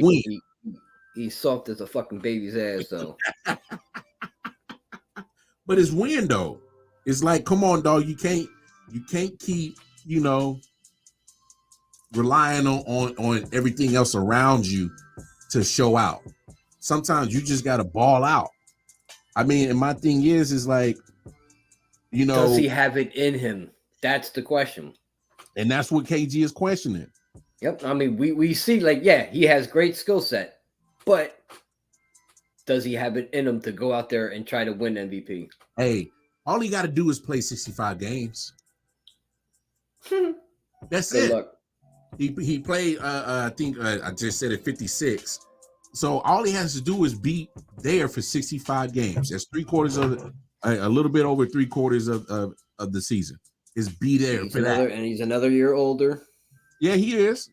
he's soft as a fucking baby's ass, though.
But it's win though. It's like, come on, dog. You can't keep, relying on everything else around you to show out. Sometimes you just gotta ball out. I mean, and my thing is like,
does he have it in him? That's the question.
And that's what KG is questioning.
Yep. I mean, we see he has great skill set, but does he have it in him to go out there and try to win MVP?
Hey, all he got to do is play 65 games. That's
Good
it.
luck.
He played, I think I just said it, 56. So all he has to do is be there for 65 games. That's a little bit over 3/4 of the season. Is be there for that.
And he's another year older.
Yeah, he is.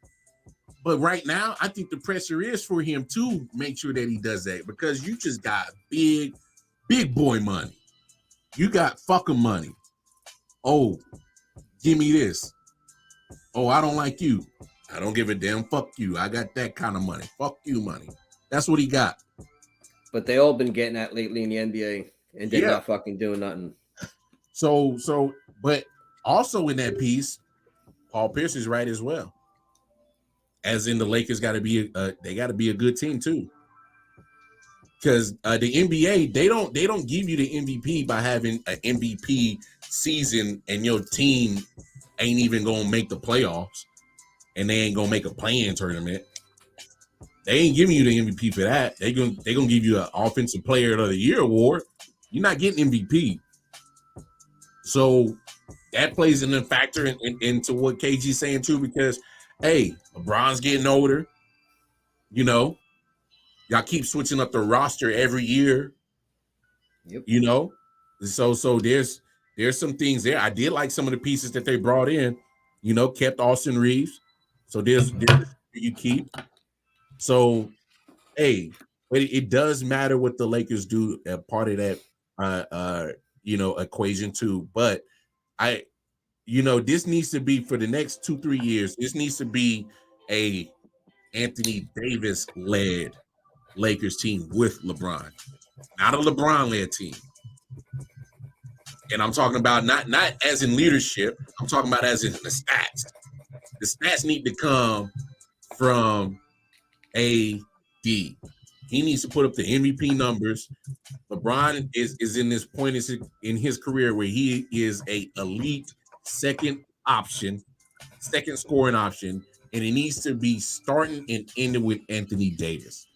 But right now, I think the pressure is for him to make sure that he does that, because you just got big boy money. You got fucking money. Oh, give me this. Oh, I don't like you. I don't give a damn. Fuck you. I got that kind of money. Fuck you money. That's what he got.
But they all been getting that lately in the NBA, and they're not fucking doing nothing.
So, but also in that piece, Paul Pierce is right as well. As in, the Lakers got to be a good team too. Because the NBA, they don't give you the MVP by having an MVP season and your team ain't even gonna make the playoffs and they ain't gonna make a play-in tournament. They ain't giving you the MVP for that. They gonna give you an Offensive Player of the Year award. You're not getting MVP. So that plays in a factor into what KG's saying too, because hey, LeBron's getting older. Y'all keep switching up the roster every year. Yep. So there's some things there. I did like some of the pieces that they brought in. Kept Austin Reeves. So there's you keep. So hey, but it does matter what the Lakers do. Part of that equation too. But this needs to be for the next 2-3 years. This needs to be a Anthony Davis led Lakers team with LeBron, not a LeBron-led team. And I'm talking about not as in leadership. I'm talking about as in the stats. The stats need to come from AD. He needs to put up the MVP numbers. LeBron is in this point in his career where he is a elite second scoring option, and it needs to be starting and ending with Anthony Davis.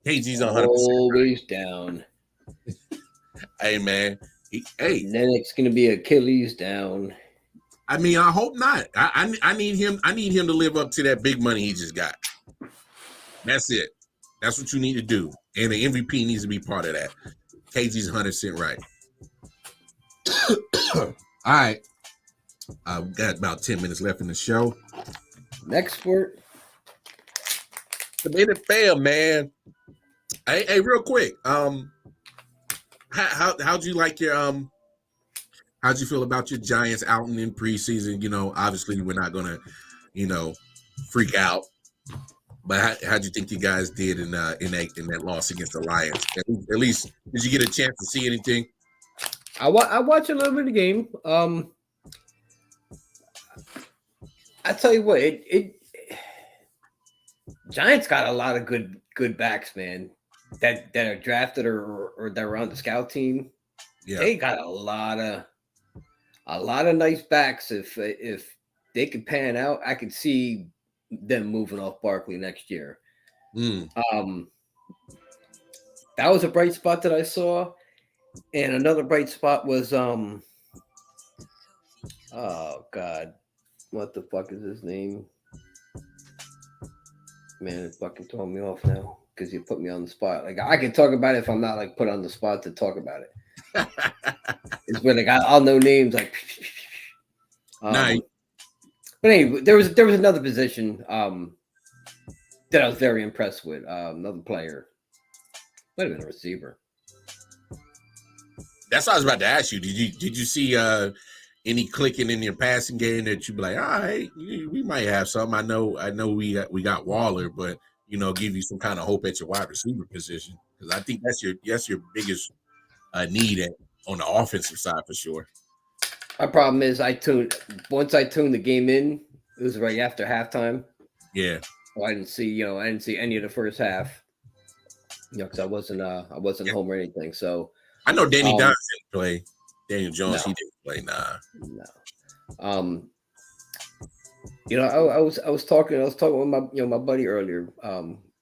KG's 100%
always down.
Hey man,
and then it's gonna be Achilles down.
I mean, I hope not. I need him. I need him to live up to that big money he just got. That's it. That's what you need to do. And the MVP needs to be part of that. KG's 100% right. All right. We've got about 10 minutes left in the show.
Next sport.
The NFL, man. Hey, real quick. How'd you like your how'd you feel about your Giants outing in preseason? You know, obviously we're not gonna, freak out. But how'd you think you guys did in that loss against the Lions? At least did you get a chance to see anything?
I watched a little bit of the game. I tell you what, it Giants got a lot of good backs, man. That are drafted or that were on the scout team.
Yeah.
They got a lot of nice backs. If they could pan out, I could see them moving off Barkley next year. That was a bright spot that I saw. And another bright spot was oh God, what the fuck is his name? Man, it fucking throwing me off now because you put me on the spot. Like I can talk about it if I'm not like put on the spot to talk about it. It's where like I'll know names like.
Nice.
But anyway, there was another position that I was very impressed with. Another player, might have been a receiver.
That's what I was about to ask you. Did you see any clicking in your passing game that you'd be like, all right, we might have some. I know we got Waller, but give you some kind of hope at your wide receiver position because I think that's your biggest need on the offensive side for sure.
My problem is once I tuned the game in, it was right after halftime.
Yeah.
So I didn't see any of the first half. Because I wasn't home or anything. So
I know Danny Dimes didn't play. Daniel Jones,
no.
he didn't play. Nah.
No. I was talking with my buddy earlier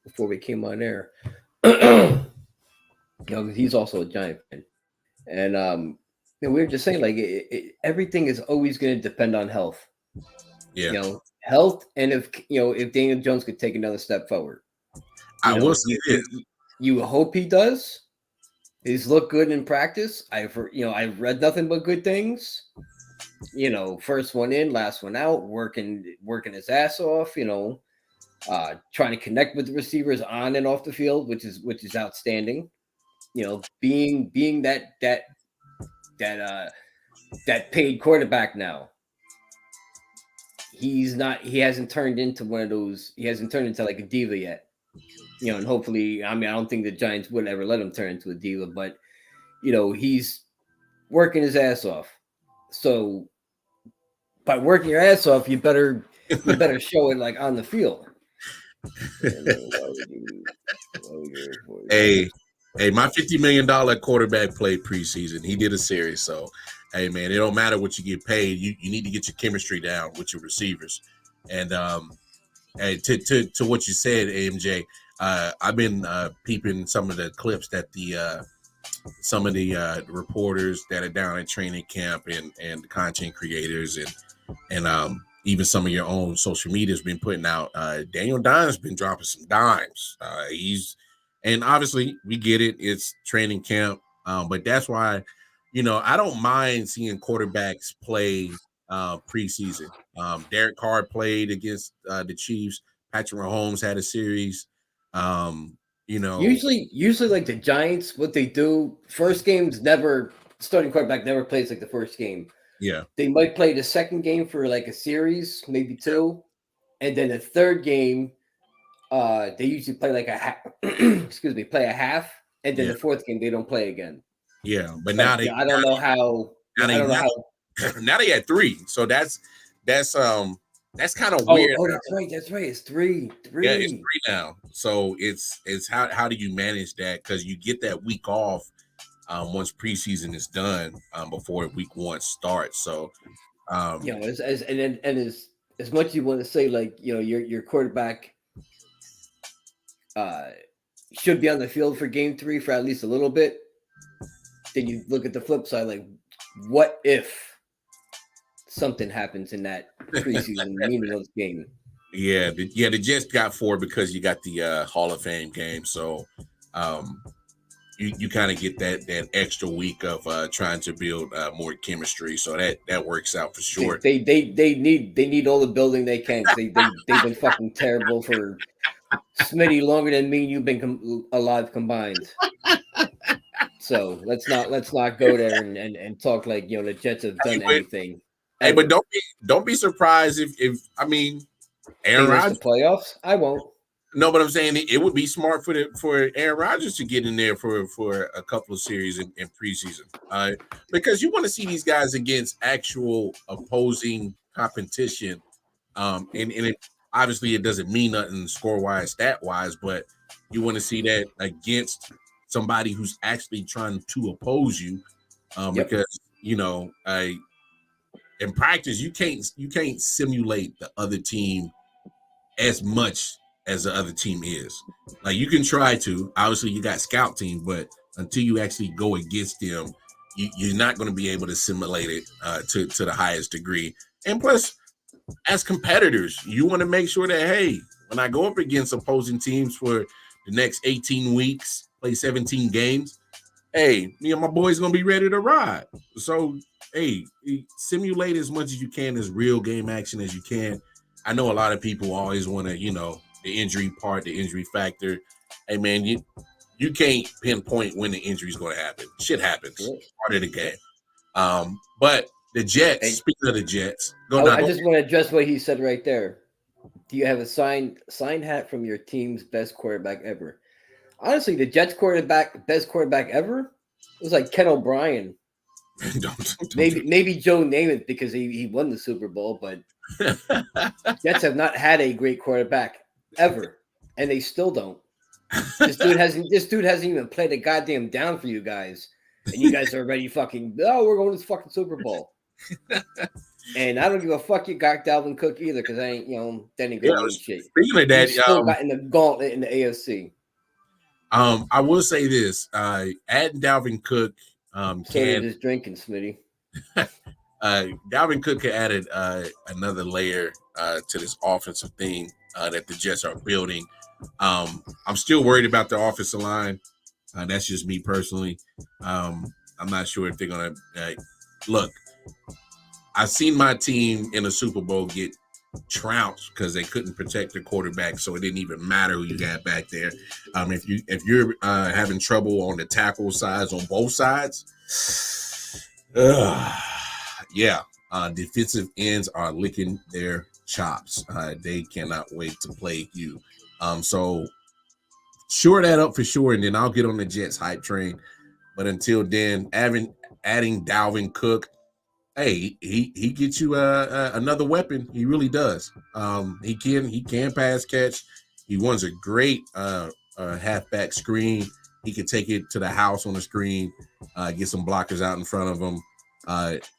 before we came on air. He's also a Giant fan, and we were just saying like everything is always going to depend on health.
Yeah.
Health, and if Daniel Jones could take another step forward.
I will say this.
You hope he does. He's looked good in practice. I've read nothing but good things. First one in, last one out, working his ass off. Trying to connect with the receivers on and off the field, which is outstanding. Being that paid quarterback now. He hasn't turned into one of those. He hasn't turned into like a diva yet. And hopefully, I don't think the Giants would ever let him turn into a diva, but he's working his ass off. So by working your ass off, you better show it like on the field.
Hey, my $50 million quarterback played preseason. He did a series. So, hey, man, it don't matter what you get paid. You need to get your chemistry down with your receivers. And hey, to what you said, AMJ, I've been peeping some of the clips that some of the reporters that are down at training camp and content creators and even some of your own social media has been putting out. Daniel Dimes been dropping some dimes. And obviously we get it. It's training camp. But that's why, I don't mind seeing quarterbacks play preseason. Derek Carr played against the Chiefs. Patrick Mahomes had a series.
Usually like the Giants, what they do, first game's starting quarterback never plays like the first game.
Yeah.
They might play the second game for like a series, maybe two. And then the third game, they usually play like a half, play a half. And then the fourth game, they don't play again.
Yeah. But now they,
I don't know how.
Now they had three. So that's kind of weird.
Oh, that's right. It's three.
Yeah, it's three now. So it's how do you manage that? Because you get that week off once preseason is done before week one starts. So
as much as you want to say like your quarterback should be on the field for game 3 for at least a little bit, then you look at the flip side like what if something happens in that preseason meaningless game.
Yeah, the Jets got 4 because you got the Hall of Fame game. So you kind of get that extra week of trying to build more chemistry. So that works out for sure.
They need all the building they can. They've been fucking terrible for Smitty longer than me and you've been alive combined. So let's not go there and talk like the Jets have done anything.
Hey, but don't be surprised if I mean Aaron Rodgers
the playoffs. I won't.
No, but I'm saying it would be smart for Aaron Rodgers to get in there for a couple of series in preseason, because you want to see these guys against actual opposing competition, and obviously it doesn't mean nothing score wise, stat wise, but you want to see that against somebody who's actually trying to oppose you, because in practice you can't simulate the other team as much as the other team is. Like you can try to, obviously you got scout team, but until you actually go against them, you're not going to be able to simulate it to the highest degree. And plus, as competitors, you want to make sure that, hey, when I go up against opposing teams for the next 18 weeks, play 17 games, hey, me and my boys going to be ready to ride. So, hey, simulate as much as you can, as real game action as you can. I know a lot of people always want to, the injury part, the injury factor. Hey, man, you can't pinpoint when the injury is going to happen. Shit happens. Part of the game. But the Jets, speaking of the Jets,
I just want to address what he said right there. Do you have a signed hat from your team's best quarterback ever? Honestly, the Jets best quarterback ever was like Ken O'Brien. Maybe Joe Namath because he won the Super Bowl, but Jets have not had a great quarterback ever, and they still don't. This dude hasn't even played a goddamn down for you guys, and you guys are already fucking. Oh, we're going to the fucking Super Bowl, and I don't give a fuck. You got Dalvin Cook either because I ain't that ain't good shit.
Speaking of that,
still got in the gauntlet in the AFC.
I will say this: adding Dalvin Cook
can just drinking, Smitty.
Dalvin Cook added another layer to this offensive thing that the Jets are building. I'm still worried about the offensive line. That's just me personally. I'm not sure if they're going to look. I've seen my team in a Super Bowl get trounced because they couldn't protect their quarterback, so it didn't even matter who you got back there. If you're having trouble on the tackle sides on both sides, defensive ends are licking their chops. They cannot wait to play you. So shore that up for sure, and then I'll get on the Jets hype train. But until then, adding Dalvin Cook, hey, he gets you another weapon. He really does. He can pass catch. He runs a great halfback screen. He can take it to the house on the screen, get some blockers out in front of him.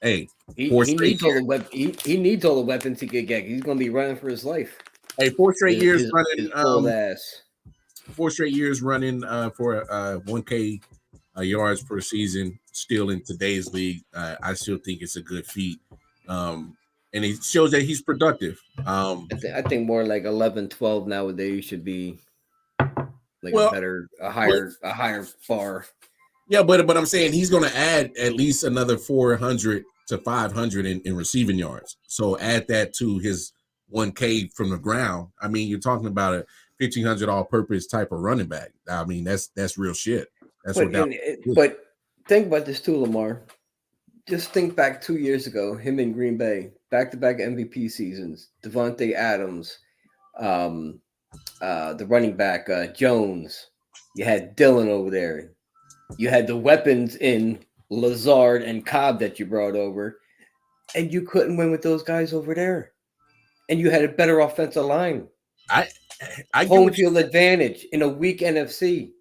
He needs all
the weapons he could get. He's going to be running for his life.
Hey, 4 straight years running.
His old ass.
4 straight years running for 1K yards per season. Still in today's league, I still think it's a good feat. And it shows that he's productive.
I think more like 11, 12 nowadays should be like a higher bar.
Yeah, but I'm saying he's going to add at least another 400 to 500 in receiving yards. So add that to his 1K from the ground. I mean, you're talking about a 1,500 all-purpose type of running back. I mean, that's real shit.
But think about this too, Lamar. Just think back 2 years ago, him in Green Bay, back-to-back MVP seasons, Devontae Adams, the running back, Jones. You had Dillon over there. You had the weapons in Lazard and Cobb that you brought over, and you couldn't win with those guys over there. And you had a better offensive line.
I
home field advantage in a weak NFC.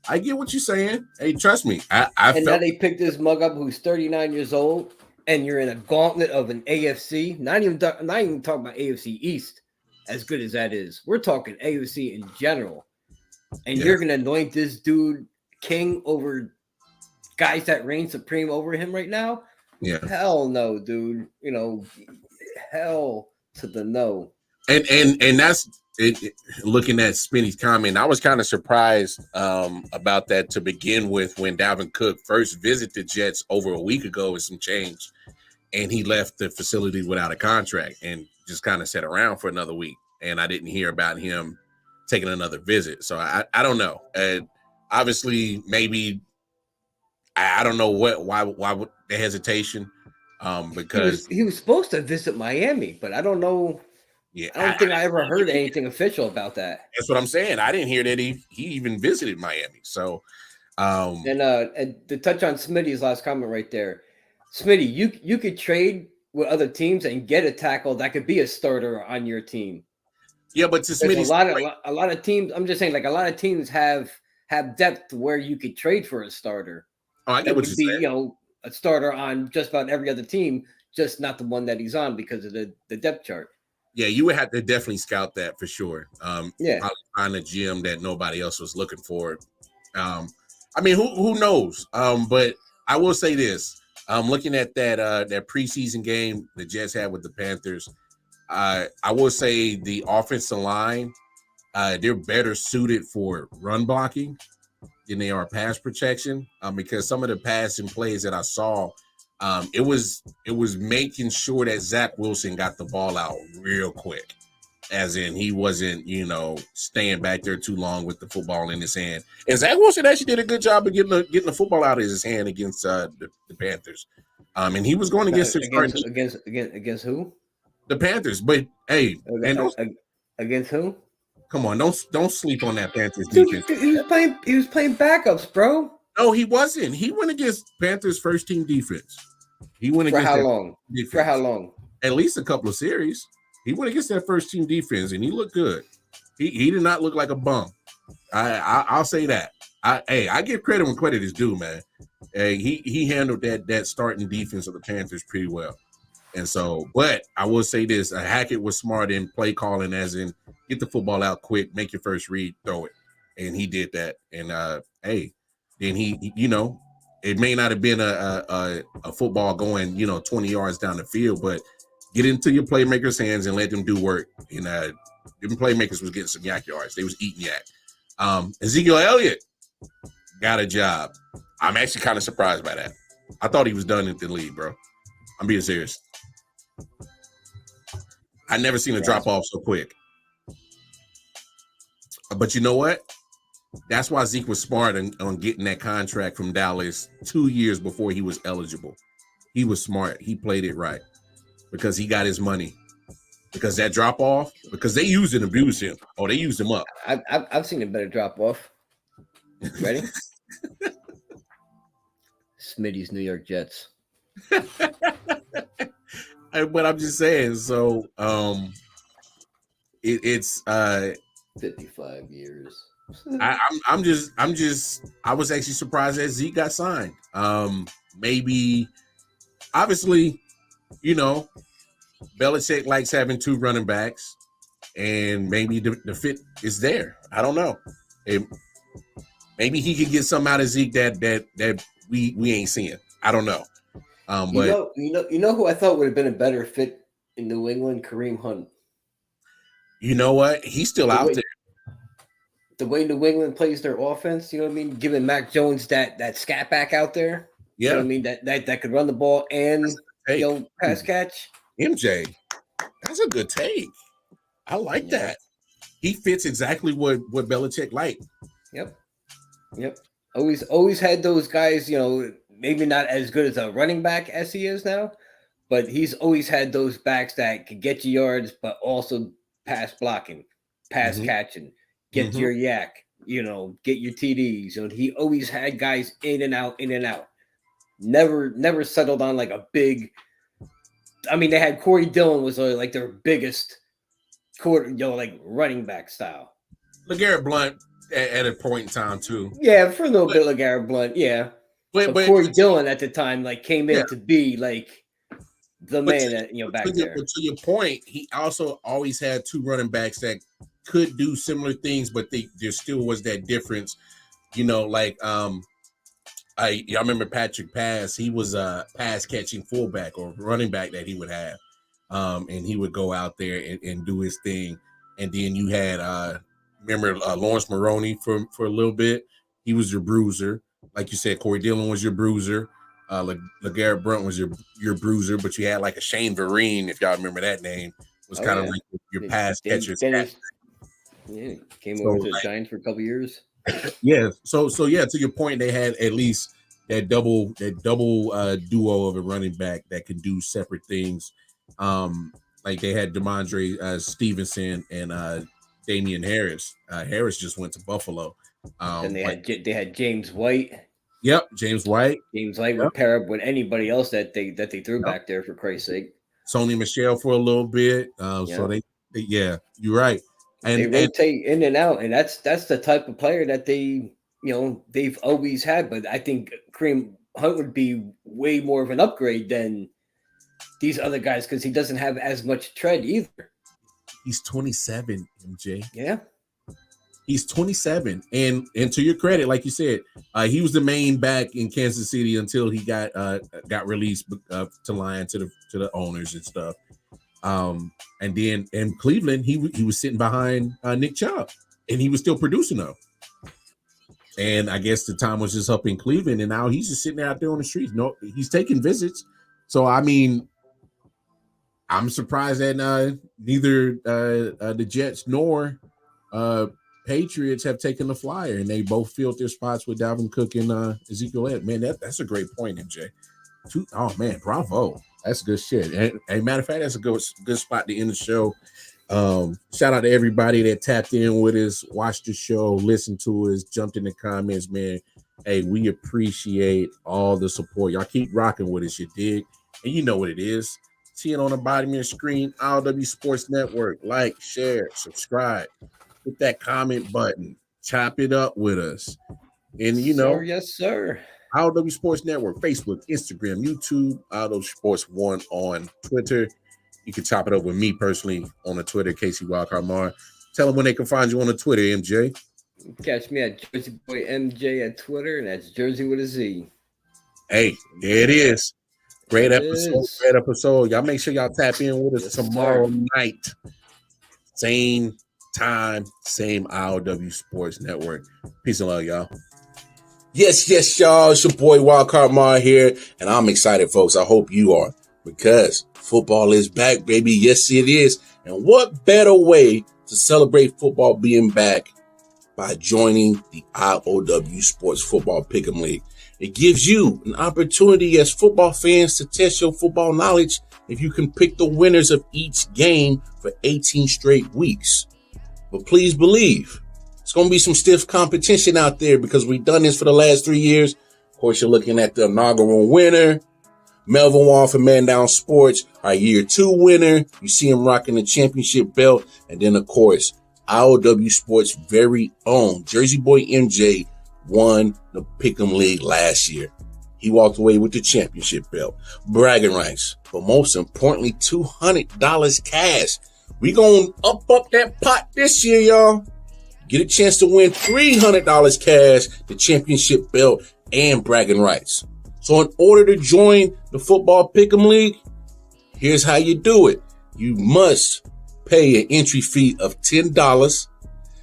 I get what you're saying. Hey, trust me. Now
they picked this mug up who's 39 years old, and you're in a gauntlet of an AFC. Not even talking about AFC East, as good as that is. We're talking AFC in general. And you're going to anoint this dude king over guys that reign supreme over him right now?
Yeah.
Hell no, dude. You know, hell to the no.
And that's it, looking at Spinny's comment. I was kind of surprised about that to begin with when Dalvin Cook first visited the Jets over a week ago with some change, and he left the facility without a contract and just kind of sat around for another week. And I didn't hear about him taking another visit. So I don't know. Obviously, maybe I don't know why the hesitation. Because
he was supposed to visit Miami, but I don't know.
yeah,
I don't think I ever heard anything official about that.
That's what I'm saying. I didn't hear that he even visited Miami. So,
and to touch on Smitty's last comment right there, Smitty, you could trade with other teams and get a tackle that could be a starter on your team.
Yeah, but to Smitty's
a lot of teams. I'm just saying, like a lot of teams have depth where you could trade for a starter.
Oh, I get what you're saying.
You know, a starter on just about every other team, just not the one that he's on because of the depth chart.
Yeah, you would have to definitely scout that for sure.
Yeah,
probably find a gym that nobody else was looking for. I mean, who knows? But I will say this: looking at that preseason game the Jets had with the Panthers, I will say the offensive line they're better suited for run blocking than they are pass protection. Because some of the passing plays that I saw. It was making sure that Zach Wilson got the ball out real quick, as in he wasn't, staying back there too long with the football in his hand. And Zach Wilson actually did a good job of getting the football out of his hand against the Panthers. And he was going against
who?
The Panthers. But hey,
against who?
Come on, don't sleep on that Panthers
defense.
Dude,
he was playing backups, bro.
No, he wasn't. He went against Panthers' first team defense. He went against
how long?
Defense.
For how long?
At least a couple of series. He went against that first team defense, and he looked good. He did not look like a bum. I'll say that. I give credit when credit is due, man. He handled that starting defense of the Panthers pretty well. And so, but I will say this: Hackett was smart in play calling, as in get the football out quick, make your first read, throw it, and he did that. And then he, it may not have been a football going, 20 yards down the field, but get into your playmakers' hands and let them do work. And them playmakers was getting some yak yards. They was eating yak. Ezekiel Elliott got a job. I'm actually kind of surprised by that. I thought he was done in the league, bro. I'm being serious. I never seen a drop off so quick. But you know what? That's why Zeke was smart on getting that contract from Dallas 2 years before he was eligible. He was smart. He played it right because he got his money. Because that drop off, because they used and abused him. Oh, they used him up.
I've seen a better drop off. Ready? Smitty's New York Jets.
But I'm just saying. So, it's
55 years.
I was actually surprised that Zeke got signed. Maybe, obviously, Belichick likes having two running backs, and maybe the fit is there. I don't know. Maybe he could get something out of Zeke that we ain't seeing. I don't know. But
you know who I thought would have been a better fit in New England? Kareem Hunt.
You know what? He's still out there.
The way New England plays their offense, you know what I mean? Giving Mac Jones that scat back out there.
Yeah.
You know what I mean? That could run the ball and pass catch.
MJ, that's a good take. I like that. He fits exactly what Belichick liked.
Yep. Always had those guys, maybe not as good as a running back as he is now, but he's always had those backs that could get you yards, but also pass blocking, pass catching, get your yak, get your TDs. He always had guys in and out. Never settled on like a big. I mean, they had Corey Dillon was like their biggest like running back style.
LeGarrette Blount at a point in time too.
Yeah, for a little bit, LeGarrette Blount. Yeah, but Corey Dillon at the time came in to be like the man that back there.
But to your point, he also always had two running backs that could do similar things, but there still was that difference. Y'all remember Patrick Pass? He was a pass catching fullback or running back that he would have. And he would go out there and do his thing. And then you had remember Lawrence Maroney for a little bit. He was your bruiser. Like you said, Corey Dillon was your bruiser. LeGarrette Blount was your bruiser, but you had like a Shane Vereen, if y'all remember that name, was kind of like your pass catchers.
Yeah, came over to the Giants for a couple years.
Yeah. So yeah, to your point, they had at least that double duo of a running back that can do separate things. Like they had DeMondre Stevenson and Damian Harris. Harris just went to Buffalo.
And they had James White.
Yep, James White.
James White would pair up with anybody else that they threw back there, for Christ's sake.
Sony Michel for a little bit. So they you're right. And
they rotate in and out, and that's the type of player that they've always had. But I think Kareem Hunt would be way more of an upgrade than these other guys because he doesn't have as much tread either.
He's 27, MJ.
Yeah.
He's 27, and to your credit, like you said, he was the main back in Kansas City until he got released to Lion to the owners and stuff. And then in Cleveland, he was sitting behind Nick Chubb, and he was still producing though. And I guess the time was just up in Cleveland, and now he's just sitting out there on the streets. No, he's taking visits. So I mean, I'm surprised that neither the Jets nor Patriots have taken the flyer, and they both filled their spots with Dalvin Cook and Ezekiel Elliott. Man, that's a great point, MJ. Oh man, bravo. That's good shit. And matter of fact, that's a good spot to end the show. Shout out to everybody that tapped in with us, watched the show, listened to us, jumped in the comments, man. Hey, we appreciate all the support. Y'all keep rocking with us, you dig? And you know what it is. See it on the bottom of your screen, I.O.W. Sports Network. Like, share, subscribe. Hit that comment button. Chop it up with us. And you know,
yes, sir.
I.O.W. Sports Network, Facebook, Instagram, YouTube, I.O.W. Sports 1 on Twitter. You can chop it up with me personally on the Twitter, Casey Wildcard Mar. Tell them when they can find you on the Twitter, MJ.
Catch me at Jersey Boy MJ at Twitter, and that's Jersey with a Z.
Hey, there it is. Great episode. Y'all make sure y'all tap in with us tomorrow night. Same time, same I.O.W. Sports Network. Peace and love, y'all. Yes, y'all. It's your boy Wildcard Mar here, and I'm excited, folks. I hope you are, because football is back, baby. Yes, it is. And what better way to celebrate football being back by joining the I.O.W. Sports Football Pick'em League. It gives you an opportunity as football fans to test your football knowledge if you can pick the winners of each game for 18 straight weeks. But please believe, it's going to be some stiff competition out there because we've done this for the last 3 years. Of course, you're looking at the inaugural winner, Melvin Wall from Man Down Sports, our year 2 winner. You see him rocking the championship belt. And then, of course, I.O.W. Sports' very own Jersey Boy MJ won the Pick'em League last year. He walked away with the championship belt, bragging rights, but most importantly, $200 cash. We gonna up that pot this year, y'all. Get a chance to win $300 cash, the championship belt, and bragging rights. So in order to join the Football Pick'em League, here's how you do it. You must pay an entry fee of $10.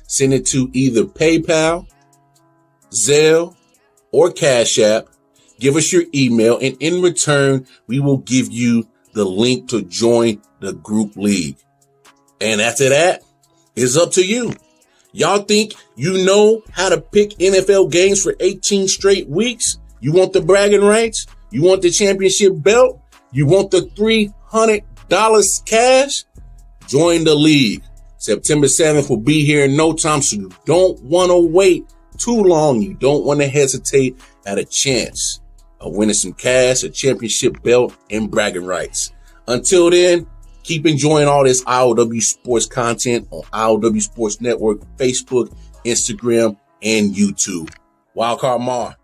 Send it to either PayPal, Zelle, or Cash App. Give us your email, and in return, we will give you the link to join the group league. And after that, it's up to you. Y'all think you know how to pick NFL games for 18 straight weeks? You want the bragging rights? You want the championship belt? You want the $300 cash? Join the league. September 7th will be here in no time, so you don't want to wait too long. You don't want to hesitate at a chance of winning some cash, a championship belt, and bragging rights. Until then, keep enjoying all this I.O.W. Sports content on I.O.W. Sports Network, Facebook, Instagram, and YouTube. Wildcard Mar.